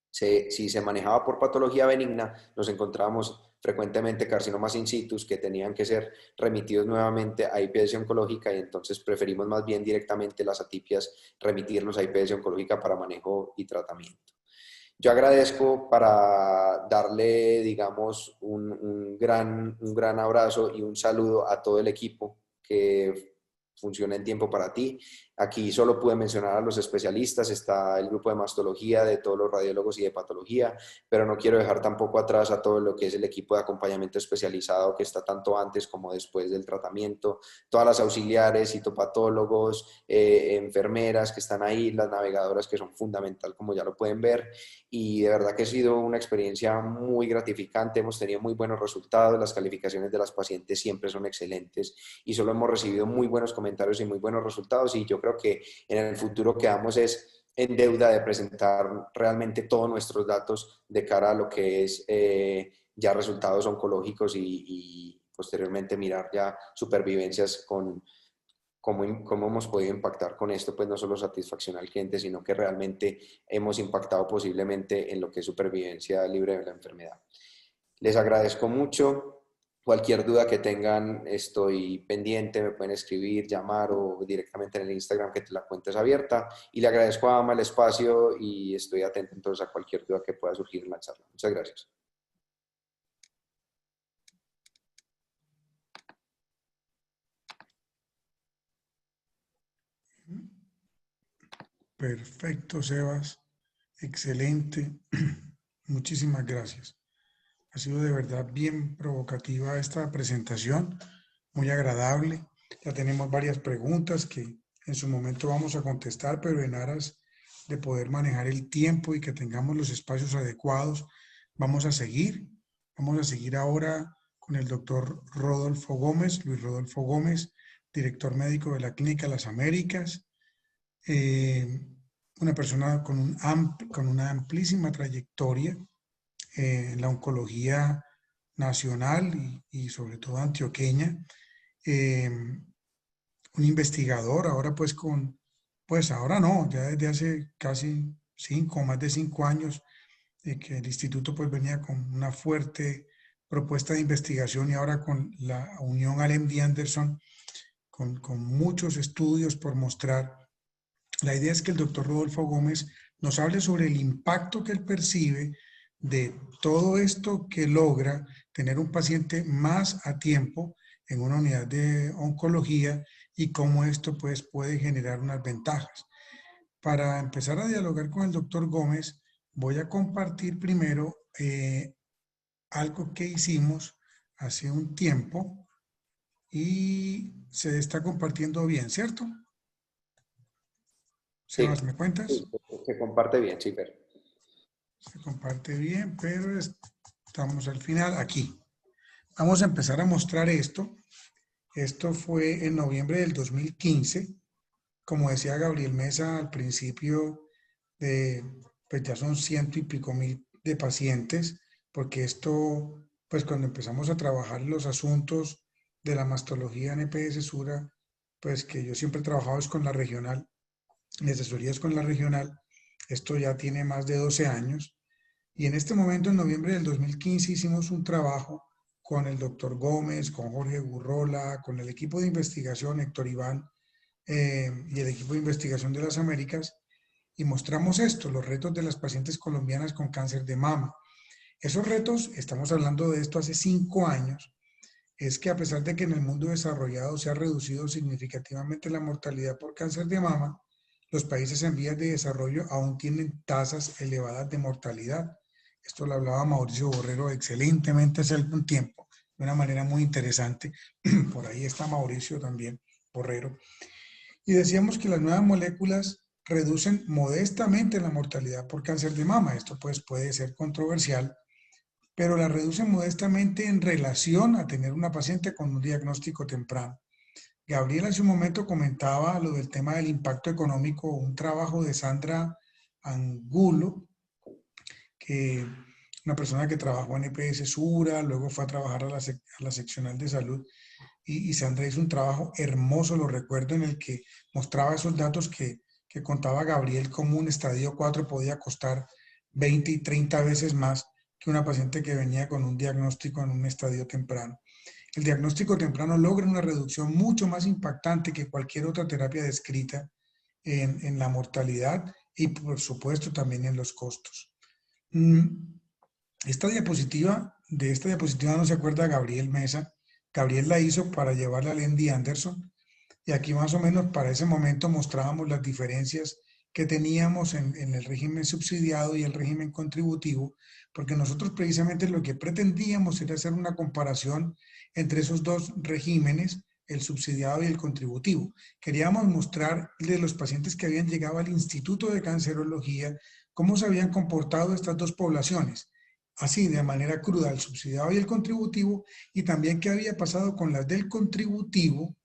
si se manejaba por patología benigna, nos encontrábamos frecuentemente carcinomas in situ que tenían que ser remitidos nuevamente a IPS oncológica, y entonces preferimos más bien directamente las atipias remitirlos a IPS oncológica para manejo y tratamiento. Yo agradezco para darle, digamos, un gran abrazo y un saludo a todo el equipo que funciona en Tiempo para Ti. Aquí solo pude mencionar a los especialistas, está el grupo de mastología, de todos los radiólogos y de patología, pero no quiero dejar tampoco atrás a todo lo que es el equipo de acompañamiento especializado que está tanto antes como después del tratamiento, todas las auxiliares, citopatólogos, enfermeras que están ahí, las navegadoras que son fundamental, como ya lo pueden ver, y de verdad que ha sido una experiencia muy gratificante, hemos tenido muy buenos resultados, las calificaciones de las pacientes siempre son excelentes y solo hemos recibido muy buenos comentarios y muy buenos resultados, y yo creo que en el futuro quedamos en deuda de presentar realmente todos nuestros datos de cara a lo que es ya resultados oncológicos y posteriormente mirar ya supervivencias con cómo hemos podido impactar con esto, pues no solo satisfacción al cliente, sino que realmente hemos impactado posiblemente en lo que es supervivencia libre de la enfermedad. Les agradezco mucho. Cualquier duda que tengan, estoy pendiente, me pueden escribir, llamar o directamente en el Instagram, que la cuenta es abierta. Y le agradezco a Ama el espacio y estoy atento entonces a cualquier duda que pueda surgir en la charla. Muchas gracias. Perfecto, Sebas. Excelente. Muchísimas gracias. Ha sido de verdad bien provocativa esta presentación, muy agradable. Ya tenemos varias preguntas que en su momento vamos a contestar, pero en aras de poder manejar el tiempo y que tengamos los espacios adecuados, vamos a seguir. Vamos a seguir ahora con el doctor Rodolfo Gómez, Luis Rodolfo Gómez, director médico de la Clínica Las Américas. Una persona con una amplísima trayectoria en la oncología nacional y sobre todo antioqueña, un investigador, ahora ahora no, ya desde hace casi más de 5 años, que el instituto pues venía con una fuerte propuesta de investigación y ahora con la unión al MD Anderson, con muchos estudios por mostrar. La idea es que el doctor Rodolfo Gómez nos hable sobre el impacto que él percibe de todo esto que logra tener un paciente más a tiempo en una unidad de oncología y cómo esto pues puede generar unas ventajas. Para empezar a dialogar con el doctor Gómez, voy a compartir primero algo que hicimos hace un tiempo y se está compartiendo bien, ¿cierto? Sebas, Sí, ¿me cuentas? sí, se comparte bien, sí, pero. Se comparte bien, pero estamos al final aquí. Vamos a empezar a mostrar esto. Esto fue en noviembre del 2015. Como decía Gabriel Mesa al principio, pues ya son 100 y pico mil de pacientes, porque esto, pues cuando empezamos a trabajar los asuntos de la mastología en EPS Sura, pues que yo siempre he trabajado es con la regional, en asesorías con la regional, esto ya tiene más de 12 años. Y en este momento, en noviembre del 2015, hicimos un trabajo con el doctor Gómez, con Jorge Gurrola, con el equipo de investigación, Héctor Iván, y el equipo de investigación de las Américas, y mostramos esto, los retos de las pacientes colombianas con cáncer de mama. Esos retos, estamos hablando de esto hace 5 años, es que a pesar de que en el mundo desarrollado se ha reducido significativamente la mortalidad por cáncer de mama, los países en vías de desarrollo aún tienen tasas elevadas de mortalidad. Esto lo hablaba Mauricio Borrero excelentemente hace algún tiempo, de una manera muy interesante. Por ahí está Mauricio también, Borrero. Y decíamos que las nuevas moléculas reducen modestamente la mortalidad por cáncer de mama. Esto pues puede ser controversial, pero la reducen modestamente en relación a tener una paciente con un diagnóstico temprano. Gabriel hace un momento comentaba lo del tema del impacto económico, un trabajo de Sandra Angulo, que una persona que trabajó en EPS Sura, luego fue a trabajar a la seccional de salud, y Sandra hizo un trabajo hermoso, lo recuerdo, en el que mostraba esos datos que contaba Gabriel, como un estadio 4 podía costar 20 y 30 veces más que una paciente que venía con un diagnóstico en un estadio temprano. El diagnóstico temprano logra una reducción mucho más impactante que cualquier otra terapia descrita en la mortalidad y por supuesto también en los costos. Esta diapositiva no se acuerda Gabriel Mesa. Gabriel la hizo para llevarla al MD Anderson y aquí más o menos para ese momento mostrábamos las diferencias que teníamos en el régimen subsidiado y el régimen contributivo, porque nosotros precisamente lo que pretendíamos era hacer una comparación entre esos dos regímenes, el subsidiado y el contributivo. Queríamos mostrar de los pacientes que habían llegado al Instituto de Cancerología cómo se habían comportado estas dos poblaciones, así de manera cruda, el subsidiado y el contributivo, y también qué había pasado con las del contributivo,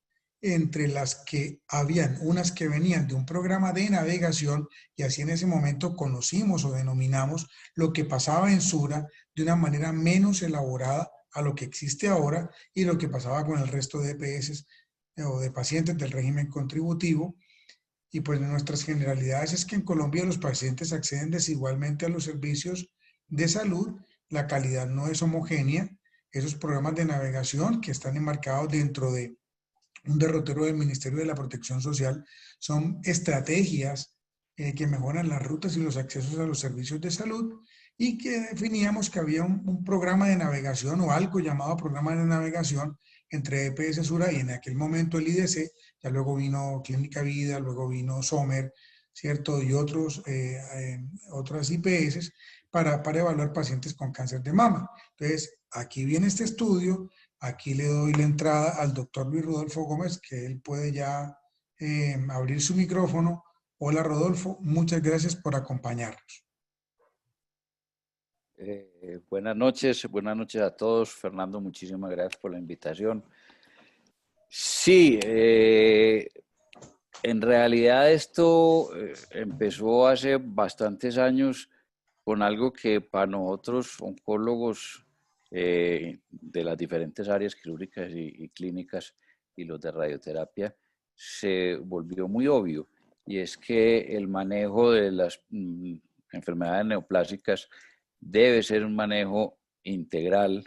entre las que habían unas que venían de un programa de navegación y así en ese momento conocimos o denominamos lo que pasaba en Sura de una manera menos elaborada a lo que existe ahora y lo que pasaba con el resto de EPS o de pacientes del régimen contributivo. Y pues nuestras generalidades es que en Colombia los pacientes acceden desigualmente a los servicios de salud, la calidad no es homogénea, esos programas de navegación que están enmarcados dentro de un derrotero del Ministerio de la Protección Social son estrategias que mejoran las rutas y los accesos a los servicios de salud y que definíamos que había un programa de navegación o algo llamado programa de navegación entre EPS Sura y en aquel momento el IDC, ya luego vino Clínica Vida, luego vino Sommer, ¿cierto? Y otras IPS para evaluar pacientes con cáncer de mama. Entonces, aquí viene este estudio. Aquí le doy la entrada al doctor Luis Rodolfo Gómez, que él puede ya abrir su micrófono. Hola Rodolfo, muchas gracias por acompañarnos. Buenas noches a todos. Fernando, muchísimas gracias por la invitación. Sí, en realidad esto empezó hace bastantes años con algo que para nosotros, oncólogos de las diferentes áreas quirúrgicas y clínicas y los de radioterapia, se volvió muy obvio, y es que el manejo de las enfermedades neoplásicas debe ser un manejo integral,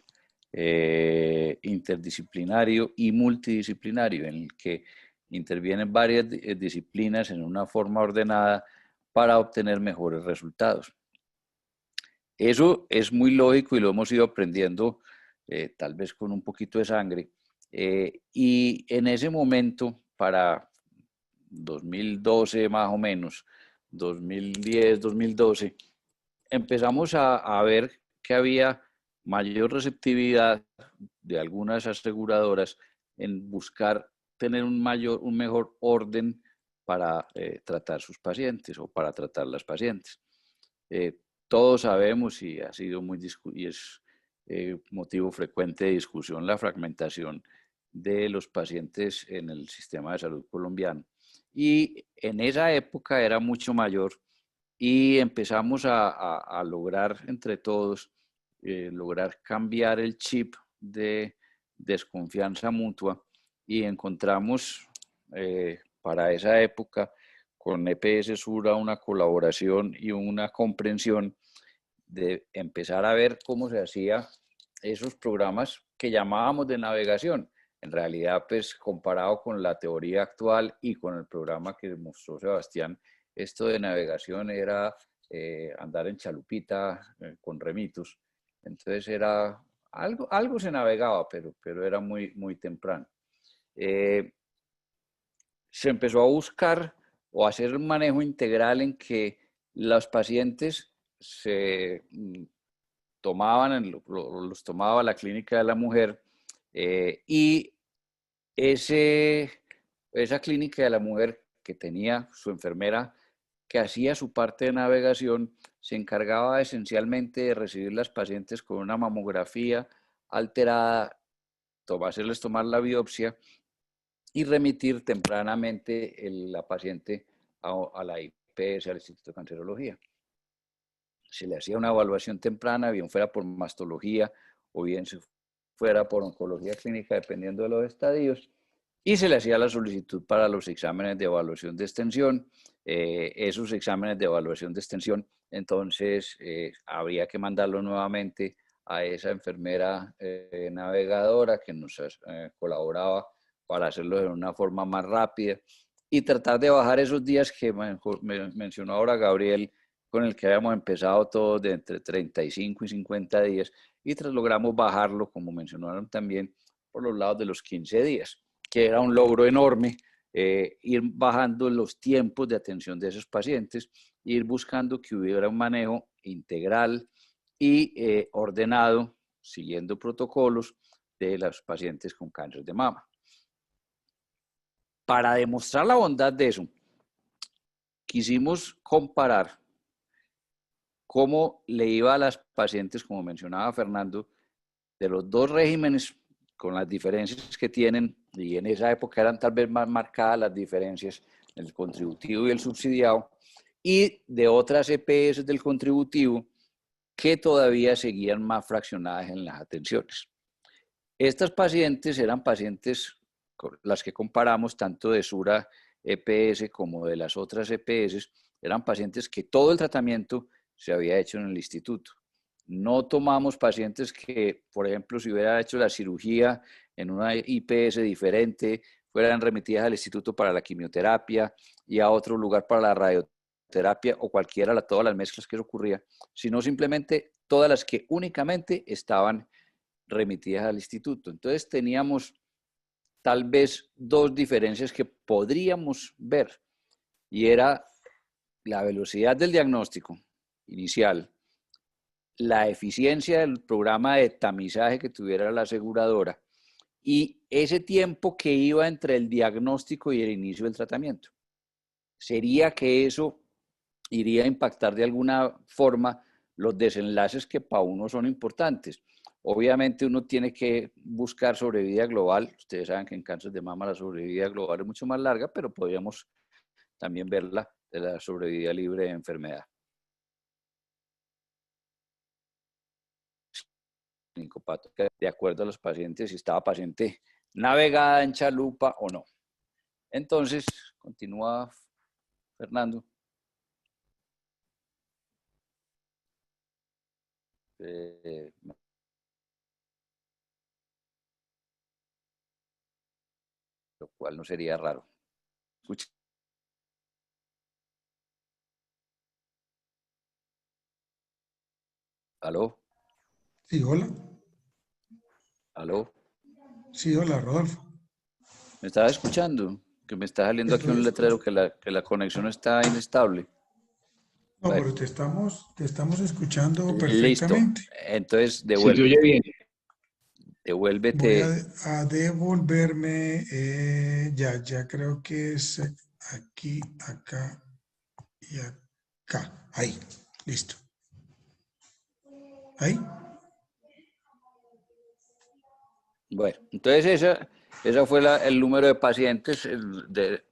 interdisciplinario y multidisciplinario, en el que intervienen varias disciplinas en una forma ordenada para obtener mejores resultados. Eso es muy lógico y lo hemos ido aprendiendo tal vez con un poquito de sangre. Y en ese momento, para 2012 más o menos, 2010, 2012, empezamos a ver que había mayor receptividad de algunas aseguradoras en buscar tener un mejor orden para tratar sus pacientes o para tratar las pacientes. Todos sabemos, y ha sido y es motivo frecuente de discusión, la fragmentación de los pacientes en el sistema de salud colombiano. Y en esa época era mucho mayor, y empezamos a lograr entre todos, lograr cambiar el chip de desconfianza mutua, y encontramos para esa época con EPS Sura una colaboración y una comprensión de empezar a ver cómo se hacía esos programas que llamábamos de navegación. En realidad, pues comparado con la teoría actual y con el programa que mostró Sebastián, esto de navegación era andar en chalupita con remitos. Entonces era algo se navegaba, pero era muy temprano. Se empezó a buscar o a hacer un manejo integral en que los pacientes se tomaban, los tomaba la clínica de la mujer, y esa clínica de la mujer que tenía su enfermera que hacía su parte de navegación, se encargaba esencialmente de recibir las pacientes con una mamografía alterada, hacerles tomar la biopsia y remitir tempranamente la paciente a la IPS, al Instituto de Cancerología. Se le hacía una evaluación temprana, bien fuera por mastología o bien fuera por oncología clínica, dependiendo de los estadios, y se le hacía la solicitud para los exámenes de evaluación de extensión. Esos exámenes de evaluación de extensión, entonces habría que mandarlo nuevamente a esa enfermera navegadora que nos colaboraba para hacerlo de una forma más rápida y tratar de bajar esos días que mencionó ahora Gabriel, con el que habíamos empezado todo de entre 35 y 50 días, y logramos bajarlo, como mencionaron también, por los lados de los 15 días, que era un logro enorme, ir bajando los tiempos de atención de esos pacientes, ir buscando que hubiera un manejo integral y ordenado, siguiendo protocolos de los pacientes con cáncer de mama. Para demostrar la bondad de eso, quisimos comparar cómo le iba a las pacientes, como mencionaba Fernando, de los dos regímenes, con las diferencias que tienen, y en esa época eran tal vez más marcadas las diferencias, el contributivo y el subsidiado, y de otras EPS del contributivo que todavía seguían más fraccionadas en las atenciones. Estas pacientes eran pacientes las que comparamos, tanto de Sura EPS como de las otras EPS, eran pacientes que todo el tratamiento se había hecho en el instituto. No tomamos pacientes que, por ejemplo, si hubiera hecho la cirugía en una IPS diferente, fueran remitidas al instituto para la quimioterapia y a otro lugar para la radioterapia o cualquiera, todas las mezclas que ocurría, sino simplemente todas las que únicamente estaban remitidas al instituto. Entonces teníamos tal vez dos diferencias que podríamos ver, y era la velocidad del diagnóstico inicial, la eficiencia del programa de tamizaje que tuviera la aseguradora y ese tiempo que iba entre el diagnóstico y el inicio del tratamiento. ¿Sería que eso iría a impactar de alguna forma los desenlaces que para uno son importantes? Obviamente uno tiene que buscar sobrevida global. Ustedes saben que en cáncer de mama la sobrevida global es mucho más larga, pero podríamos también verla de la sobrevida libre de enfermedad. De acuerdo a los pacientes, si estaba paciente navegada en chalupa o no. Entonces, continúa Fernando. Lo cual no sería raro. Escucha. ¿Aló? Sí, hola. ¿Aló? Sí, hola, Rodolfo. ¿Me estás escuchando? Que me está saliendo aquí Estoy un letrero escuchando. que la conexión está inestable. No, Bueno, pero te estamos escuchando listo. perfectamente. Entonces, Si se oye bien. Voy devuélvete. a devolverme, ya creo que es aquí, acá y acá. Ahí, listo. Ahí. Bueno, entonces esa fue el número de pacientes.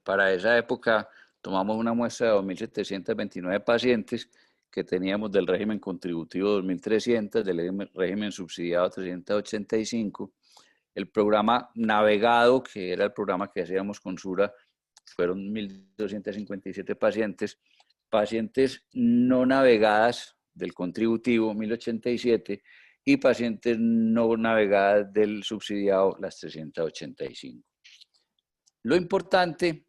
Para esa época tomamos una muestra de 2.729 pacientes que teníamos del régimen contributivo 2.300, del régimen subsidiado 385. El programa navegado, que era el programa que hacíamos con Sura, fueron 1.257 pacientes. Pacientes no navegadas del contributivo, 1.087, y pacientes no navegadas del subsidiado, las 385. Lo importante,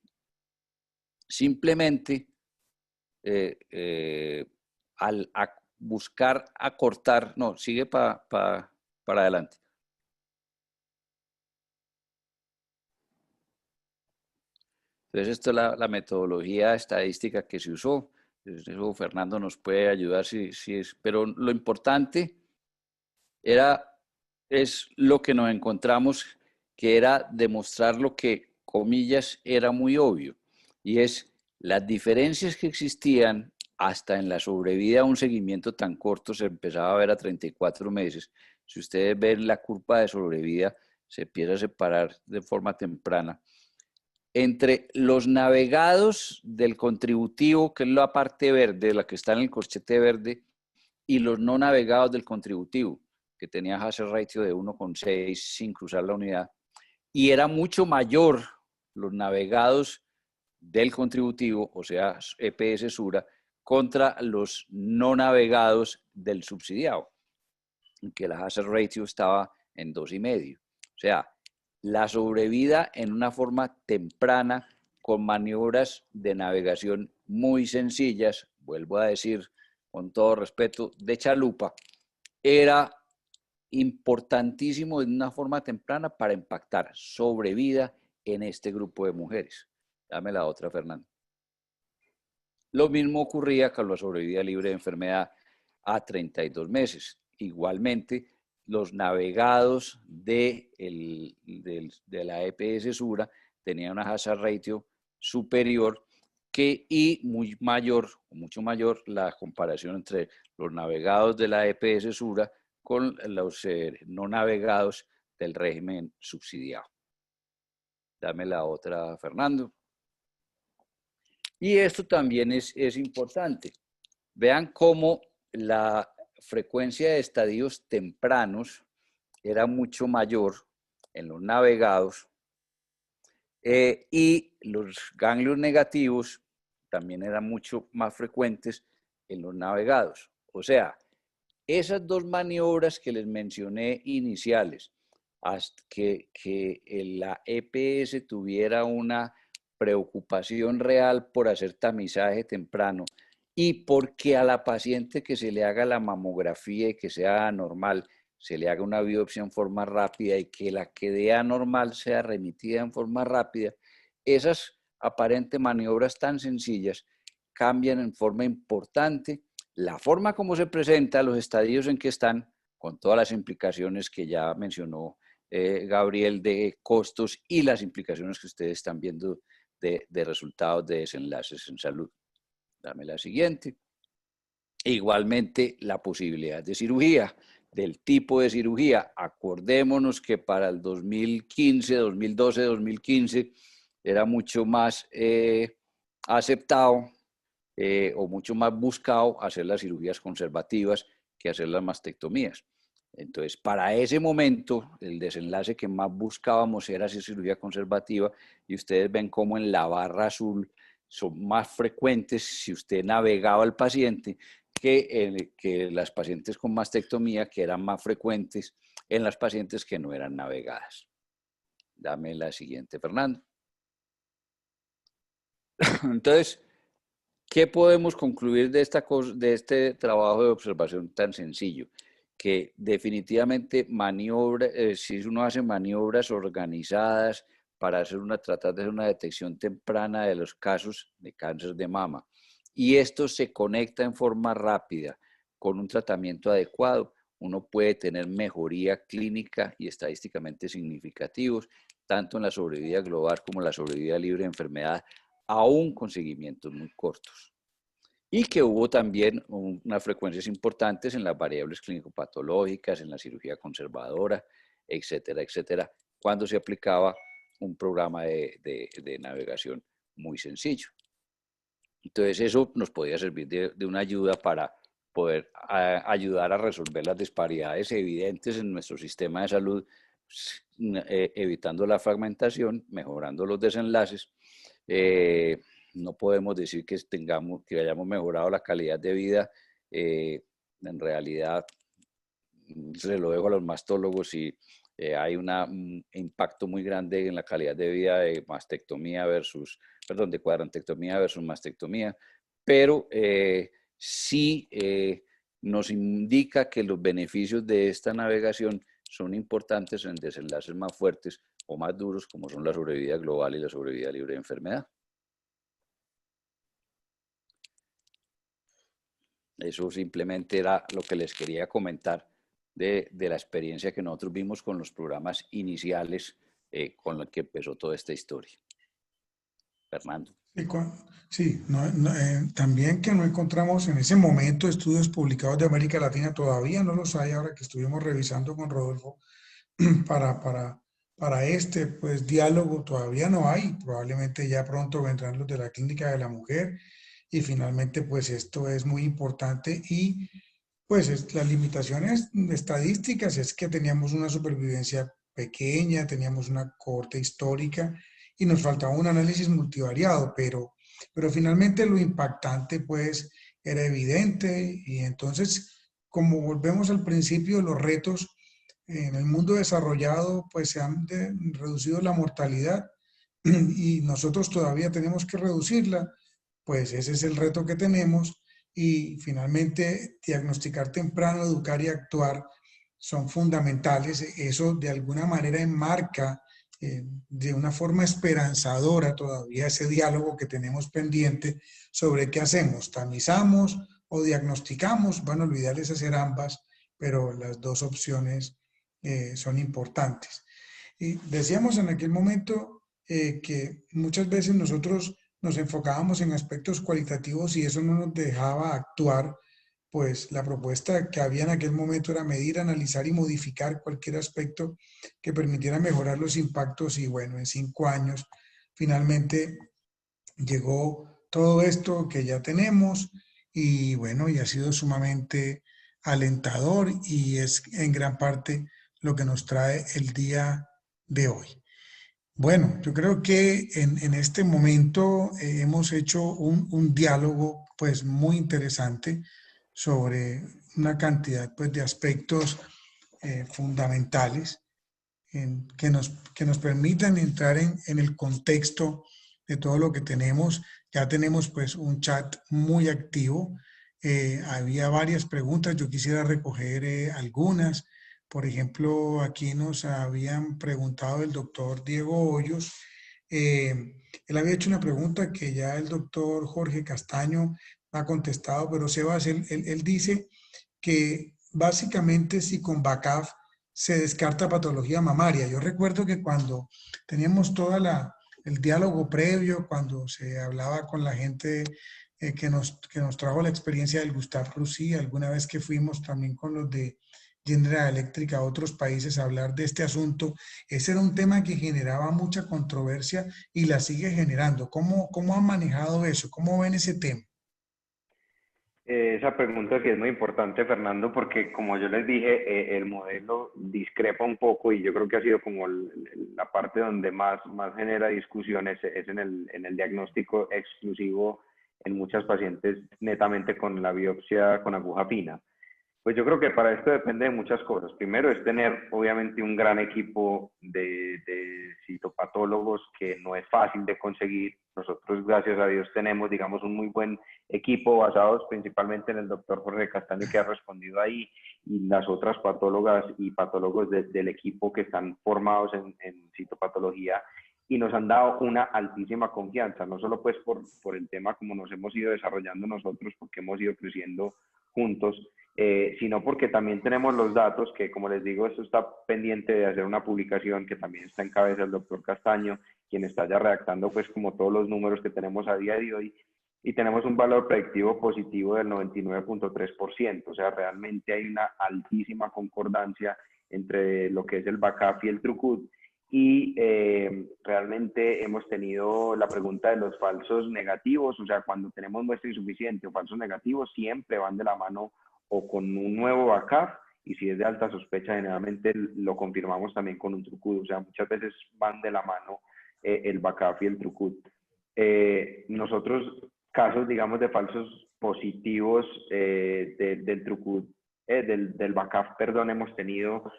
simplemente, al buscar acortar, no, sigue para adelante. Entonces, esta es la metodología estadística que se usó. Eso Fernando nos puede ayudar si es, pero lo importante es lo que nos encontramos, que era demostrar lo que, comillas, era muy obvio, y es las diferencias que existían hasta en la sobrevida a un seguimiento tan corto, se empezaba a ver a 34 meses. Si ustedes ven la curva de sobrevida, se empieza a separar de forma temprana entre los navegados del contributivo, que es la parte verde, la que está en el corchete verde, y los no navegados del contributivo, que tenía hazard ratio de 1,6 sin cruzar la unidad, y era mucho mayor los navegados del contributivo, o sea, EPS Sura, contra los no navegados del subsidiado, que la hazard ratio estaba en 2,5. O sea, la sobrevida en una forma temprana con maniobras de navegación muy sencillas, vuelvo a decir con todo respeto, de chalupa, era importantísimo en una forma temprana para impactar sobrevida en este grupo de mujeres. Dame la otra, Fernando. Lo mismo ocurría con la sobrevida libre de enfermedad a 32 meses. Igualmente, los navegados de la EPS Sura tenían una hazard ratio superior y mucho mayor la comparación entre los navegados de la EPS Sura con los no navegados del régimen subsidiado. Dame la otra, Fernando. Y esto también es importante. Vean cómo la frecuencia de estadios tempranos era mucho mayor en los navegados Y los ganglios negativos también eran mucho más frecuentes en los navegados. O sea, esas dos maniobras que les mencioné iniciales, hasta que la EPS tuviera una preocupación real por hacer tamizaje temprano y porque a la paciente que se le haga la mamografía y que sea anormal, se le haga una biopsia en forma rápida y que la que dé anormal sea remitida en forma rápida, esas aparentes maniobras tan sencillas cambian en forma importante la forma como se presenta, los estadios en que están, con todas las implicaciones que ya mencionó Gabriel de costos y las implicaciones que ustedes están viendo de resultados de desenlaces en salud. Dame la siguiente. Igualmente, la posibilidad de cirugía, del tipo de cirugía. Acordémonos que para el 2015, 2012, 2015 era mucho más aceptado o mucho más buscado hacer las cirugías conservativas que hacer las mastectomías. Entonces, para ese momento, el desenlace que más buscábamos era hacer cirugía conservativa y ustedes ven cómo en la barra azul son más frecuentes si usted navegaba al paciente que las pacientes con mastectomía, que eran más frecuentes en las pacientes que no eran navegadas. Dame la siguiente, Fernando. Entonces, ¿qué podemos concluir de este trabajo de observación tan sencillo? Que definitivamente si uno hace maniobras organizadas para tratar de hacer una detección temprana de los casos de cáncer de mama, y esto se conecta en forma rápida con un tratamiento adecuado, uno puede tener mejoría clínica y estadísticamente significativos, tanto en la sobrevida global como en la sobrevida libre de enfermedad, aún con seguimientos muy cortos. Y que hubo también unas frecuencias importantes en las variables clínico-patológicas, en la cirugía conservadora, etcétera, etcétera, cuando se aplicaba un programa de navegación muy sencillo. Entonces eso nos podía servir de una ayuda para poder ayudar a resolver las disparidades evidentes en nuestro sistema de salud, evitando la fragmentación, mejorando los desenlaces. No podemos decir que hayamos mejorado la calidad de vida. En realidad, se lo dejo a los mastólogos y hay un impacto muy grande en la calidad de vida de mastectomía de cuadrantectomía versus mastectomía, pero sí nos indica que los beneficios de esta navegación son importantes en desenlaces más fuertes o más duros, como son la sobrevida global y la sobrevida libre de enfermedad. Eso simplemente era lo que les quería comentar de la experiencia que nosotros vimos con los programas iniciales con los que empezó toda esta historia. Fernando. Sí, también que no encontramos en ese momento estudios publicados de América Latina, todavía no los hay ahora que estuvimos revisando con Rodolfo para este pues, diálogo, todavía no hay, probablemente ya pronto vendrán los de la Clínica de la Mujer y finalmente pues esto es muy importante y pues las limitaciones estadísticas es que teníamos una supervivencia pequeña, teníamos una cohorte histórica y nos faltaba un análisis multivariado, pero finalmente lo impactante pues era evidente y entonces como volvemos al principio, los retos en el mundo desarrollado pues se han reducido la mortalidad y nosotros todavía tenemos que reducirla, pues ese es el reto que tenemos y finalmente diagnosticar temprano, educar y actuar son fundamentales. Eso de alguna manera enmarca de una forma esperanzadora todavía ese diálogo que tenemos pendiente sobre qué hacemos, tamizamos o diagnosticamos. Bueno, lo ideal es hacer ambas, pero las dos opciones son importantes. Y decíamos en aquel momento que muchas veces nosotros nos enfocábamos en aspectos cualitativos y eso no nos dejaba actuar, pues la propuesta que había en aquel momento era medir, analizar y modificar cualquier aspecto que permitiera mejorar los impactos y bueno, en 5 años finalmente llegó todo esto que ya tenemos y bueno, y ha sido sumamente alentador y es en gran parte lo que nos trae el día de hoy. Bueno, yo creo que en este momento hemos hecho un diálogo pues muy interesante sobre una cantidad pues de aspectos fundamentales que nos permitan entrar en el contexto de todo lo que tenemos. Ya tenemos pues un chat muy activo. Había varias preguntas, yo quisiera recoger algunas. Por ejemplo, aquí nos habían preguntado el doctor Diego Hoyos. Él había hecho una pregunta que ya el doctor Jorge Castaño ha contestado, pero Sebas, él dice que básicamente si con BACAF se descarta patología mamaria. Yo recuerdo que cuando teníamos el diálogo previo, cuando se hablaba con la gente que nos trajo la experiencia del Gustave Roussy, alguna vez que fuimos también con los de General Electric a otros países a hablar de este asunto, ese era un tema que generaba mucha controversia y la sigue generando. ¿Cómo han manejado eso? ¿Cómo ven ese tema? Esa pregunta sí es muy importante, Fernando, porque como yo les dije, el modelo discrepa un poco y yo creo que ha sido como la parte donde más genera discusiones es en el diagnóstico exclusivo en muchas pacientes netamente con la biopsia con aguja fina. Pues yo creo que para esto depende de muchas cosas. Primero es tener, obviamente, un gran equipo de citopatólogos que no es fácil de conseguir. Nosotros, gracias a Dios, tenemos, digamos, un muy buen equipo basados principalmente en el doctor Jorge Castaño, que ha respondido ahí, y las otras patólogas y patólogos del equipo que están formados en citopatología y nos han dado una altísima confianza, no solo pues por el tema como nos hemos ido desarrollando nosotros, porque hemos ido creciendo juntos, sino porque también tenemos los datos que, como les digo, esto está pendiente de hacer una publicación que también está en cabeza del doctor Castaño, quien está ya redactando pues como todos los números que tenemos a día de hoy, y tenemos un valor predictivo positivo del 99.3%, o sea, realmente hay una altísima concordancia entre lo que es el BACAF y el TrueCut, y realmente hemos tenido la pregunta de los falsos negativos, o sea, cuando tenemos muestra insuficiente o falsos negativos, siempre van de la mano o con un nuevo BACAF, y si es de alta sospecha, generalmente lo confirmamos también con un TrueCut, o sea, muchas veces van de la mano el BACAF y el TrueCut. Nosotros, casos, digamos, de falsos positivos del TrueCut, del BACAF, perdón, hemos tenido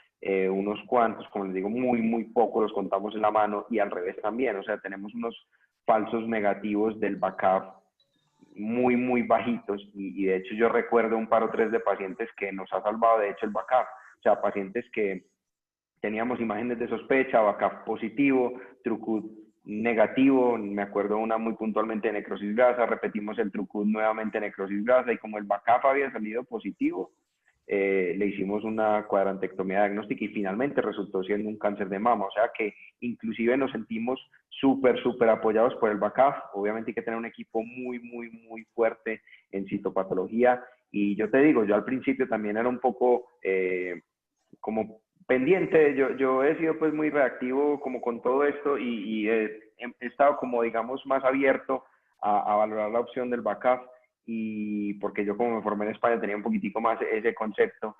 unos cuantos, como les digo, muy pocos, los contamos en la mano, y al revés también, o sea, tenemos unos falsos negativos del BACAF muy bajitos, y de hecho yo recuerdo un par o tres de pacientes que nos ha salvado de hecho el BACAF, o sea, pacientes que teníamos imágenes de sospecha, BACAF positivo, TrueCut negativo, me acuerdo una muy puntualmente de necrosis grasa, repetimos el TrueCut nuevamente necrosis grasa, y como el BACAF había salido positivo, le hicimos una cuadrantectomía diagnóstica y finalmente resultó siendo un cáncer de mama, o sea que inclusive nos sentimos súper apoyados por el BACAF. Obviamente hay que tener un equipo muy fuerte en citopatología, y yo te digo, yo al principio también era un poco como pendiente, yo he sido pues muy reactivo como con todo esto, y he estado como digamos más abierto a valorar la opción del BACAF, y porque yo como me formé en España tenía un poquitico más ese concepto,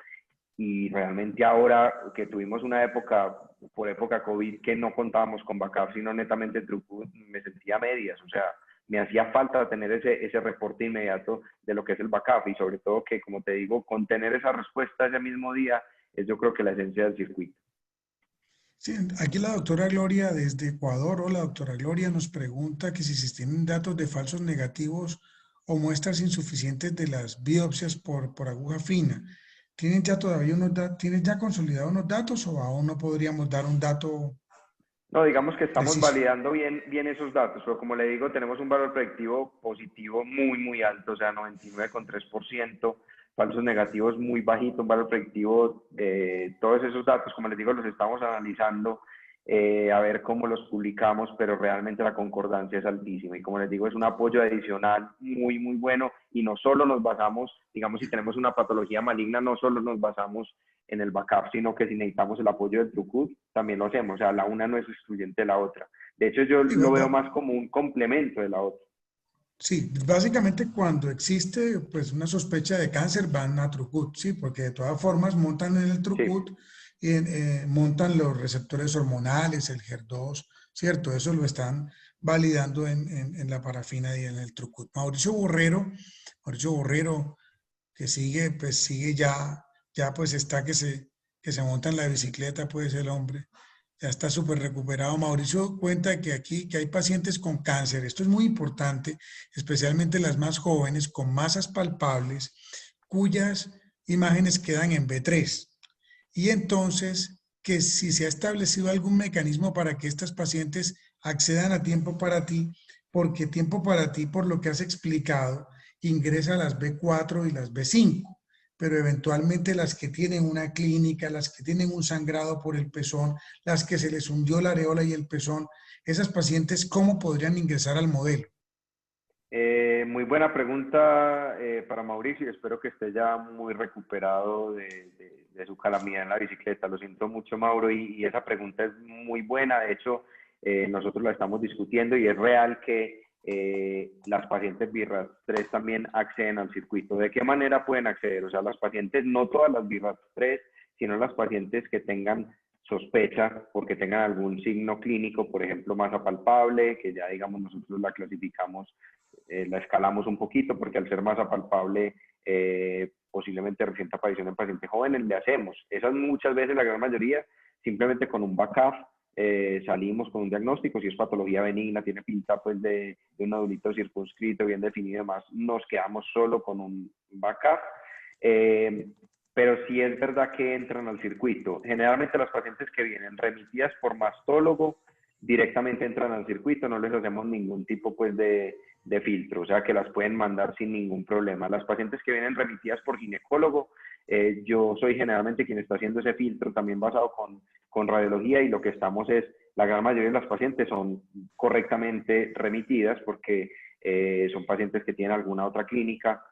y realmente ahora que tuvimos una época, por época COVID, que no contábamos con BACAF sino netamente TrueCut, me sentía a medias, o sea, me hacía falta tener ese reporte inmediato de lo que es el BACAF, y sobre todo que, como te digo, con tener esa respuesta ese mismo día es yo creo que la esencia del circuito. Sí, aquí la doctora Gloria desde Ecuador. Hola, doctora Gloria, nos pregunta que si se tienen datos de falsos negativos o muestras insuficientes de las biopsias por aguja fina. ¿Tienen ya todavía ¿tienen ya consolidados unos datos o aún no podríamos dar un dato No, digamos que estamos preciso? validando bien esos datos, pero como le digo, tenemos un valor predictivo positivo muy alto, o sea, 99,3%, falsos negativos muy bajito, un valor predictivo, todos esos datos, como les digo, los estamos analizando, a ver cómo los publicamos, pero realmente la concordancia es altísima, y como les digo, es un apoyo adicional muy bueno, y no solo nos basamos, digamos, si tenemos una patología maligna, no solo nos basamos en el BACAF, sino que si necesitamos el apoyo del TrueCut, también lo hacemos, o sea, la una no es excluyente de la otra. De hecho, yo Sí, lo veo más como un complemento de la otra. sí, básicamente cuando existe pues una sospecha de cáncer van a TrueCut, sí, porque de todas formas montan en el Sí, TrueCut y montan los receptores hormonales, el HER2, ¿cierto? Eso lo están validando en la parafina y en el Trucut. Mauricio Borrero, que sigue, pues sigue ya pues está que se monta en la bicicleta, pues el hombre, ya está súper recuperado. Mauricio cuenta que aquí que hay pacientes con cáncer, esto es muy importante, especialmente las más jóvenes, con masas palpables, cuyas imágenes quedan en B3. Y entonces, que si se ha establecido algún mecanismo para que estas pacientes accedan a tiempo para ti, porque tiempo para ti, por lo que has explicado, ingresa a las B4 y las B5, pero eventualmente las que tienen una clínica, las que tienen un sangrado por el pezón, las que se les hundió la areola y el pezón, esas pacientes, ¿cómo podrían ingresar al modelo? Muy buena pregunta para Mauricio. Espero que esté ya muy recuperado de su calamidad en la bicicleta. Lo siento mucho, Mauro, y esa pregunta es muy buena. De hecho, nosotros la estamos discutiendo y es real que las pacientes BIRAT3 también acceden al circuito. ¿De qué manera pueden acceder? O sea, las pacientes, no todas las BIRAT3, sino las pacientes que tengan sospecha porque tengan algún signo clínico, por ejemplo, masa palpable, que ya digamos nosotros la clasificamos, la escalamos un poquito porque al ser masa palpable, posiblemente reciente aparición en pacientes jóvenes, le hacemos. Esas muchas veces, la gran mayoría, simplemente con un backup, salimos con un diagnóstico. Si es patología benigna, tiene pinta pues de un nodulito circunscrito, bien definido y demás, nos quedamos solo con un backup. Pero sí es verdad que entran al circuito. Generalmente las pacientes que vienen remitidas por mastólogo directamente entran al circuito, no les hacemos ningún tipo pues de filtro, o sea que las pueden mandar sin ningún problema. Las pacientes que vienen remitidas por ginecólogo, yo soy generalmente quien está haciendo ese filtro, también basado con radiología, y lo que estamos es, la gran mayoría de las pacientes son correctamente remitidas porque son pacientes que tienen alguna otra clínica,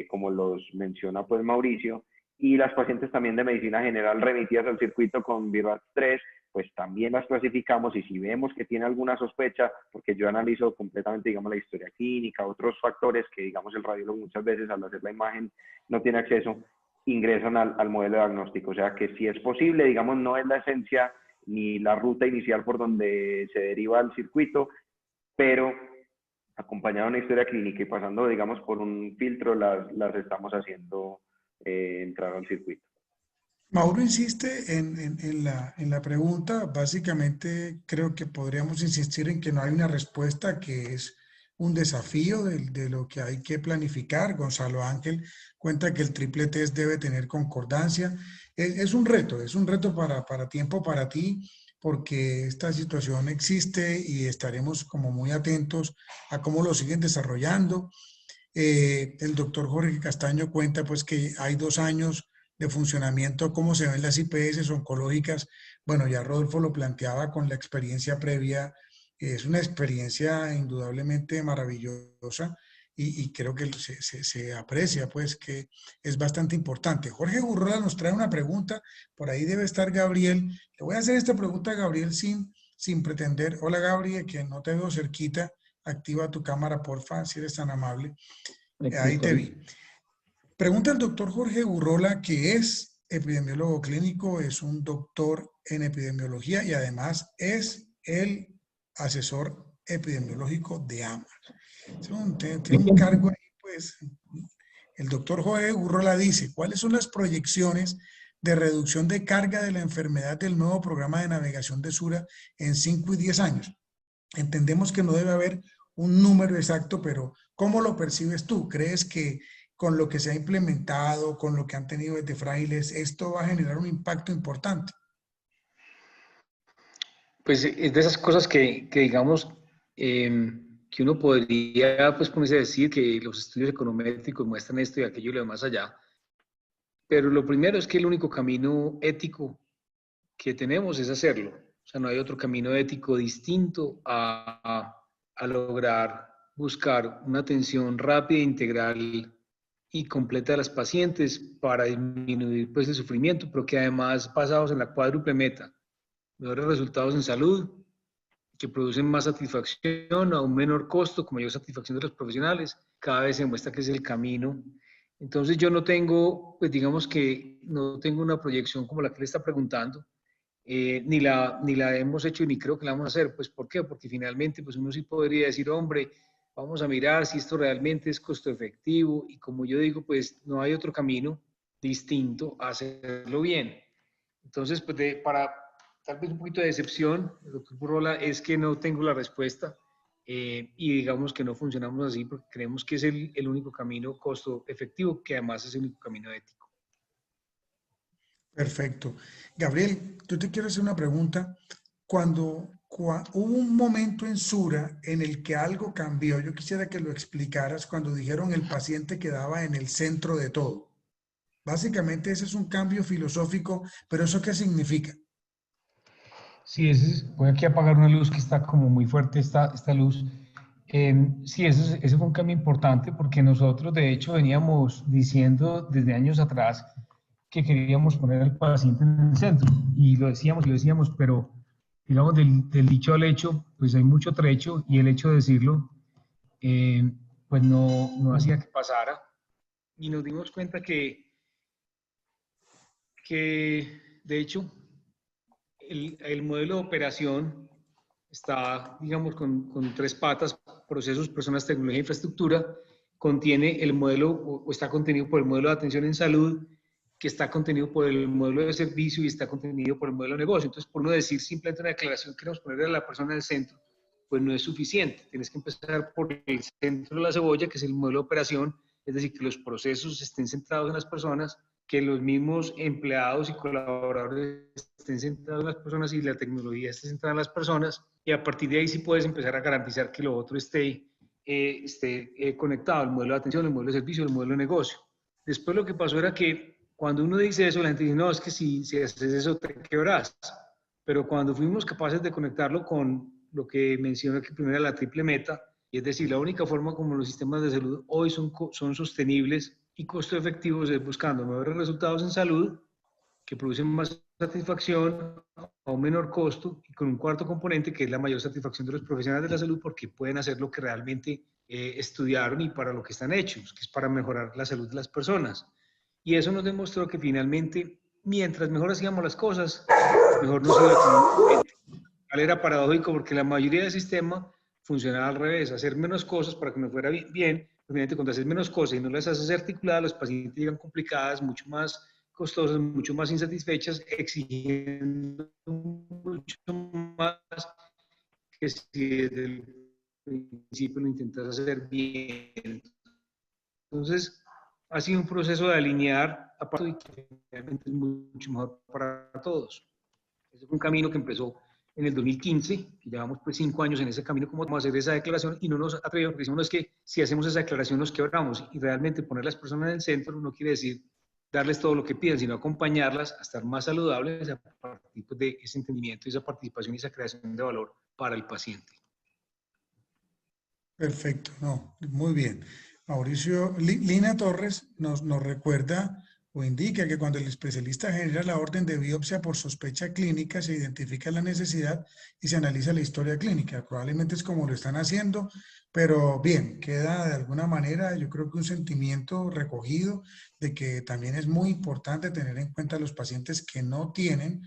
como los menciona pues Mauricio, y las pacientes también de medicina general remitidas al circuito con BIRAT3, pues también las clasificamos, y si vemos que tiene alguna sospecha, porque yo analizo completamente, digamos, la historia clínica, otros factores que, digamos, el radiólogo muchas veces al hacer la imagen no tiene acceso, ingresan al modelo diagnóstico. O sea que si es posible, digamos, no es la esencia ni la ruta inicial por donde se deriva el circuito, pero acompañado de una historia clínica y pasando, digamos, por un filtro, las estamos haciendo entrar al circuito. Mauro insiste en la pregunta. Básicamente creo que podríamos insistir en que no hay una respuesta, que es un desafío de lo que hay que planificar. Gonzalo Ángel cuenta que el triple test debe tener concordancia. Es un reto para tiempo para ti, porque esta situación existe y estaremos como muy atentos a cómo lo siguen desarrollando. El doctor Jorge Castaño cuenta pues que hay 2 años de funcionamiento, cómo se ven las IPS oncológicas. Bueno, ya Rodolfo lo planteaba con la experiencia previa. Es una experiencia indudablemente maravillosa y creo que se aprecia, pues, que es bastante importante. Jorge Gurrola nos trae una pregunta, por ahí debe estar Gabriel. Le voy a hacer esta pregunta a Gabriel sin pretender. Hola, Gabriel, que no te veo cerquita. Activa tu cámara, porfa, si eres tan amable. Ahí te vi. Pregunta el doctor Jorge Gurrola, que es epidemiólogo clínico, es un doctor en epidemiología y además es el asesor epidemiológico de AMA. Tiene un cargo ahí, pues. El doctor Jorge Gurrola dice, ¿cuáles son las proyecciones de reducción de carga de la enfermedad del nuevo programa de navegación de Sura en 5 y 10 años? Entendemos que no debe haber un número exacto, pero ¿cómo lo percibes tú? ¿Crees que con lo que se ha implementado, con lo que han tenido desde Frailes, esto va a generar un impacto importante? Pues es de esas cosas que digamos, que uno podría pues ponerse a decir que los estudios econométricos muestran esto y aquello y lo demás allá. Pero lo primero es que el único camino ético que tenemos es hacerlo. O sea, no hay otro camino ético distinto a lograr buscar una atención rápida, integral y completa de las pacientes para disminuir pues el sufrimiento, pero que además basados en la cuádruple meta: mejores resultados en salud, que producen más satisfacción a un menor costo, con mayor satisfacción de los profesionales. Cada vez se muestra que es el camino. Entonces yo no tengo, pues digamos que no tengo una proyección como la que le está preguntando. ni la hemos hecho ni creo que la vamos a hacer. Pues, ¿por qué? Porque finalmente pues uno sí podría decir, hombre, vamos a mirar si esto realmente es costo efectivo, y como yo digo, pues no hay otro camino distinto a hacerlo bien. Entonces, pues para tal vez un poquito de decepción, doctor Burrola, es que no tengo la respuesta, y digamos que no funcionamos así porque creemos que es el único camino costo efectivo, que además es el único camino ético. Perfecto. Gabriel, yo te quiero hacer una pregunta. Hubo un momento en Sura en el que algo cambió, yo quisiera que lo explicaras cuando dijeron el paciente quedaba en el centro de todo. Básicamente ese es un cambio filosófico, pero ¿eso qué significa? Sí, voy aquí a apagar una luz que está como muy fuerte, esta luz. Sí, ese fue un cambio importante porque nosotros de hecho veníamos diciendo desde años atrás que queríamos poner al paciente en el centro, y lo decíamos, pero digamos del dicho al hecho, pues hay mucho trecho, y el hecho de decirlo, pues no hacía que pasara, y nos dimos cuenta que de hecho el modelo de operación está, digamos, con tres patas: procesos, personas, tecnología e infraestructura. Contiene el modelo, o está contenido por el modelo de atención en salud, que está contenido por el modelo de servicio y está contenido por el modelo de negocio. Entonces, por no decir simplemente una declaración que queremos poner a la persona en el centro, pues no es suficiente. Tienes que empezar por el centro de la cebolla, que es el modelo de operación, es decir, que los procesos estén centrados en las personas, que los mismos empleados y colaboradores estén centrados en las personas y la tecnología esté centrada en las personas, y a partir de ahí sí puedes empezar a garantizar que lo otro esté conectado: el modelo de atención, el modelo de servicio, el modelo de negocio. Después lo que pasó era que cuando uno dice eso, la gente dice, no, es que si haces eso te quebras. Pero cuando fuimos capaces de conectarlo con lo que mencioné que primero era la triple meta, y es decir, la única forma como los sistemas de salud hoy son sostenibles y costo efectivos es buscando mejores resultados en salud, que producen más satisfacción a un menor costo, y con un cuarto componente que es la mayor satisfacción de los profesionales de la salud, porque pueden hacer lo que realmente estudiaron y para lo que están hechos, que es para mejorar la salud de las personas. Y eso nos demostró que finalmente, mientras mejor hacíamos las cosas, mejor nos iba económicamente. Era paradójico porque la mayoría del sistema funcionaba al revés: hacer menos cosas para que me fuera bien. Obviamente, cuando haces menos cosas y no las haces articuladas, los pacientes llegan complicadas, mucho más costosas, mucho más insatisfechas, exigiendo mucho más que si desde el principio lo intentas hacer bien. Entonces, ha sido un proceso de alinear, aparte, y que realmente es mucho mejor para todos. Ese fue un camino que empezó en el 2015, que llevamos pues 5 años en ese camino, como vamos a hacer esa declaración, y no nos atrevemos, porque decimos, no, es que si hacemos esa declaración nos quebramos, y realmente poner a las personas en el centro no quiere decir darles todo lo que piden, sino acompañarlas a estar más saludables a partir de ese entendimiento, esa participación y esa creación de valor para el paciente. Perfecto, no, muy bien. Mauricio, Lina Torres nos recuerda o indica que cuando el especialista genera la orden de biopsia por sospecha clínica, se identifica la necesidad y se analiza la historia clínica. Probablemente es como lo están haciendo, pero bien, queda de alguna manera, yo creo que un sentimiento recogido de que también es muy importante tener en cuenta a los pacientes que no tienen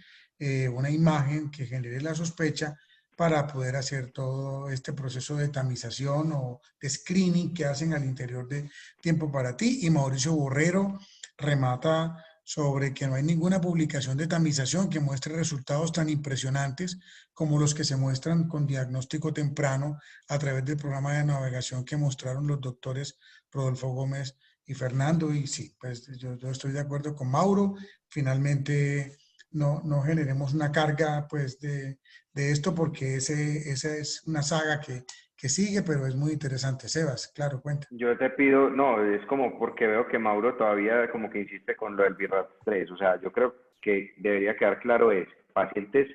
una imagen que genere la sospecha, para poder hacer todo este proceso de tamización o de screening que hacen al interior de Tiempo para Ti. Y Mauricio Borrero remata sobre que no hay ninguna publicación de tamización que muestre resultados tan impresionantes como los que se muestran con diagnóstico temprano a través del programa de navegación que mostraron los doctores Rodolfo Gómez y Fernando. Y sí, pues yo estoy de acuerdo con Mauro. Finalmente no generemos una carga pues de esto, porque esa es una saga que sigue, pero es muy interesante. Sebas, claro, cuenta. Yo te pido, no, es como porque veo que Mauro todavía como que insiste con lo del BIRAT 3. O sea, yo creo que debería quedar claro es, pacientes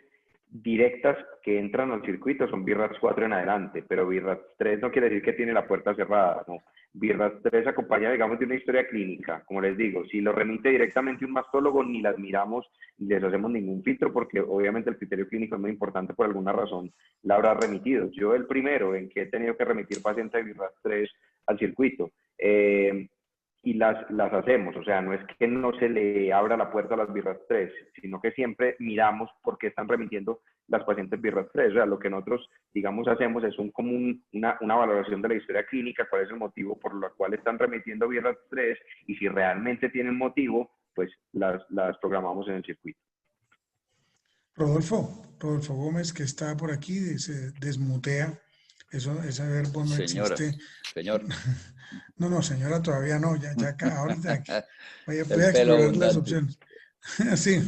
directas que entran al circuito son BIRATS 4 en adelante, pero BIRATS 3 no quiere decir que tiene la puerta cerrada, no. BIRATS 3 acompaña, digamos, de una historia clínica, como les digo, si lo remite directamente un mastólogo, ni las miramos, ni les hacemos ningún filtro, porque obviamente el criterio clínico es muy importante, por alguna razón la habrá remitido. Yo el primero en que he tenido que remitir pacientes de BIRATS 3 al circuito. y las hacemos. O sea, no es que no se le abra la puerta a las BI-RADS3, sino que siempre miramos por qué están remitiendo las pacientes BI-RADS3. O sea, lo que nosotros, digamos, hacemos es una valoración de la historia clínica, cuál es el motivo por el cual están remitiendo BI-RADS3, y si realmente tienen motivo, pues las programamos en el circuito. Rodolfo Gómez, que está por aquí, se desmutea. Ese verbo no Señora, existe. señor. No, señora, todavía no. Ya acá, ahorita voy a El pelo explorar las abundante. opciones. Sí.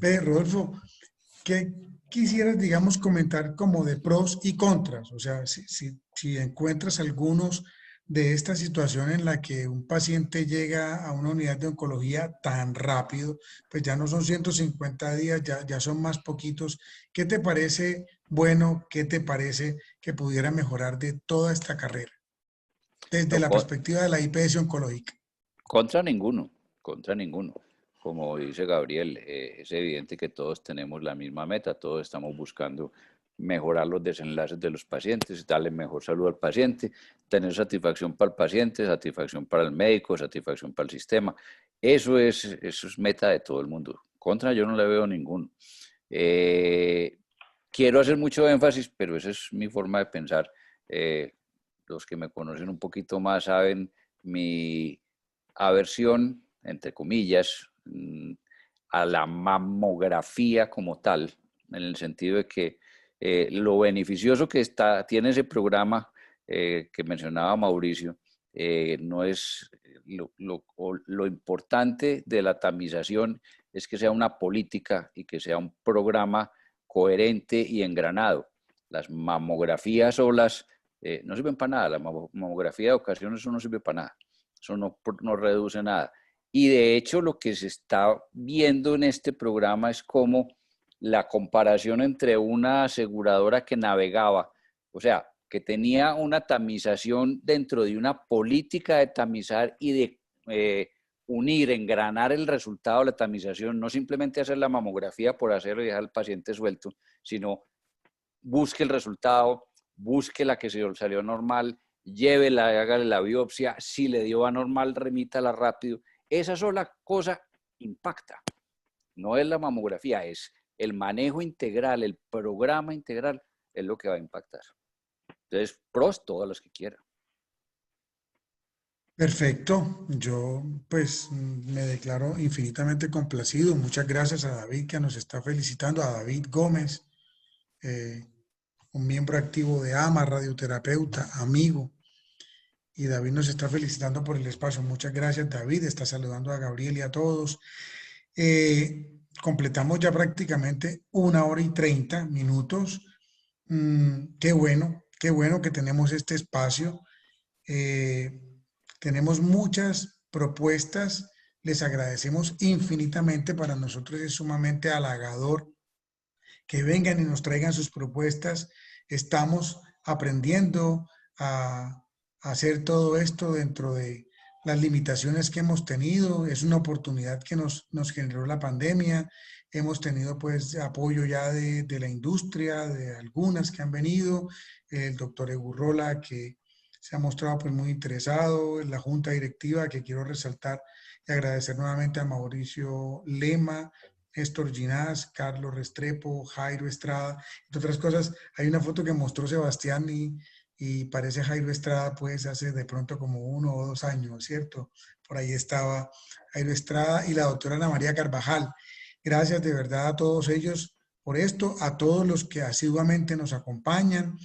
Ve, Rodolfo, ¿qué quisieras, digamos, comentar como de pros y contras? O sea, si encuentras algunos de esta situación en la que un paciente llega a una unidad de oncología tan rápido, pues ya no son 150 días, ya son más poquitos. ¿Qué te parece bueno? ¿Qué te parece que pudiera mejorar de toda esta carrera? Desde No, la perspectiva de la IPS oncológica. contra ninguno. Como dice Gabriel, es evidente que todos tenemos la misma meta, todos estamos buscando mejorar los desenlaces de los pacientes, darle mejor salud al paciente, tener satisfacción para el paciente, satisfacción para el médico, satisfacción para el sistema. Eso es meta de todo el mundo. Contra yo no le veo ninguno. Quiero hacer mucho énfasis, pero esa es mi forma de pensar. Los que me conocen un poquito más saben mi aversión, entre comillas, a la mamografía como tal, en el sentido de que lo beneficioso que tiene ese programa que mencionaba Mauricio, no es lo importante de la tamización es que sea una política y que sea un programa coherente y engranado. Las mamografías solas no sirven para nada, la mamografía de ocasión eso no sirve para nada, eso no reduce nada. Y de hecho lo que se está viendo en este programa es cómo la comparación entre una aseguradora que navegaba, o sea, que tenía una tamización dentro de una política de tamizar y de unir, engranar el resultado de la tamización, no simplemente hacer la mamografía por hacerlo y dejar al paciente suelto, sino busque el resultado, busque la que se salió normal, llévela, hágale la biopsia, si le dio anormal, remítala rápido. Esa sola cosa impacta. No es la mamografía, es el manejo integral, el programa integral, es lo que va a impactar. Entonces, pros todas las que quiera. Perfecto. Yo pues me declaro infinitamente complacido. Muchas gracias a David que nos está felicitando, a David Gómez, un miembro activo de AMA, radioterapeuta, amigo. Y David nos está felicitando por el espacio. Muchas gracias, David. Está saludando a Gabriel y a todos. Completamos ya prácticamente 1 hora y 30 minutos. Qué bueno que tenemos este espacio. Tenemos muchas propuestas. Les agradecemos infinitamente. Para nosotros es sumamente halagador que vengan y nos traigan sus propuestas. Estamos aprendiendo a hacer todo esto dentro de las limitaciones que hemos tenido. Es una oportunidad que nos generó la pandemia. Hemos tenido pues apoyo ya de la industria, de algunas que han venido. El doctor Egurrola, que se ha mostrado pues muy interesado, en la junta directiva, que quiero resaltar y agradecer nuevamente a Mauricio Lema, Néstor Ginás, Carlos Restrepo, Jairo Estrada, entre otras cosas. Hay una foto que mostró Sebastián y parece Jairo Estrada, pues hace de pronto como 1 o 2 años, ¿cierto? Por ahí estaba Jairo Estrada y la doctora Ana María Carvajal. Gracias de verdad a todos ellos por esto, a todos los que asiduamente nos acompañan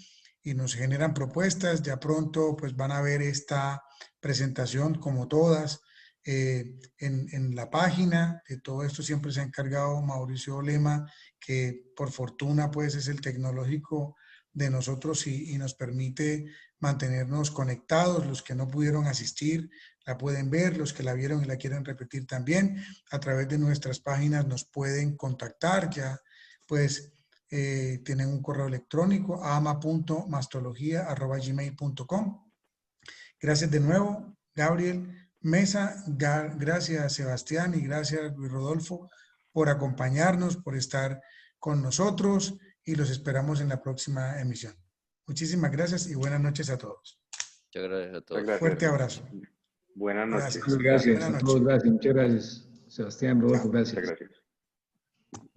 y nos generan propuestas. Ya pronto pues van a ver esta presentación como todas en la página. De todo esto siempre se ha encargado Mauricio Lema, que por fortuna pues es el tecnológico de nosotros y nos permite mantenernos conectados. Los que no pudieron asistir la pueden ver, los que la vieron y la quieren repetir también, a través de nuestras páginas nos pueden contactar. Ya pues tienen un correo electrónico, ama.mastología@gmail.com. Gracias de nuevo, Gabriel Mesa, gracias Sebastián y gracias Luis Rodolfo por acompañarnos, por estar con nosotros y los esperamos en la próxima emisión. Muchísimas gracias y buenas noches a todos. Muchas gracias a todos. Gracias. Fuerte abrazo. Buenas noches. Gracias. Gracias Buenas a noches. todos, gracias, muchas gracias. Sebastián, Rodolfo, Muchas gracias. gracias.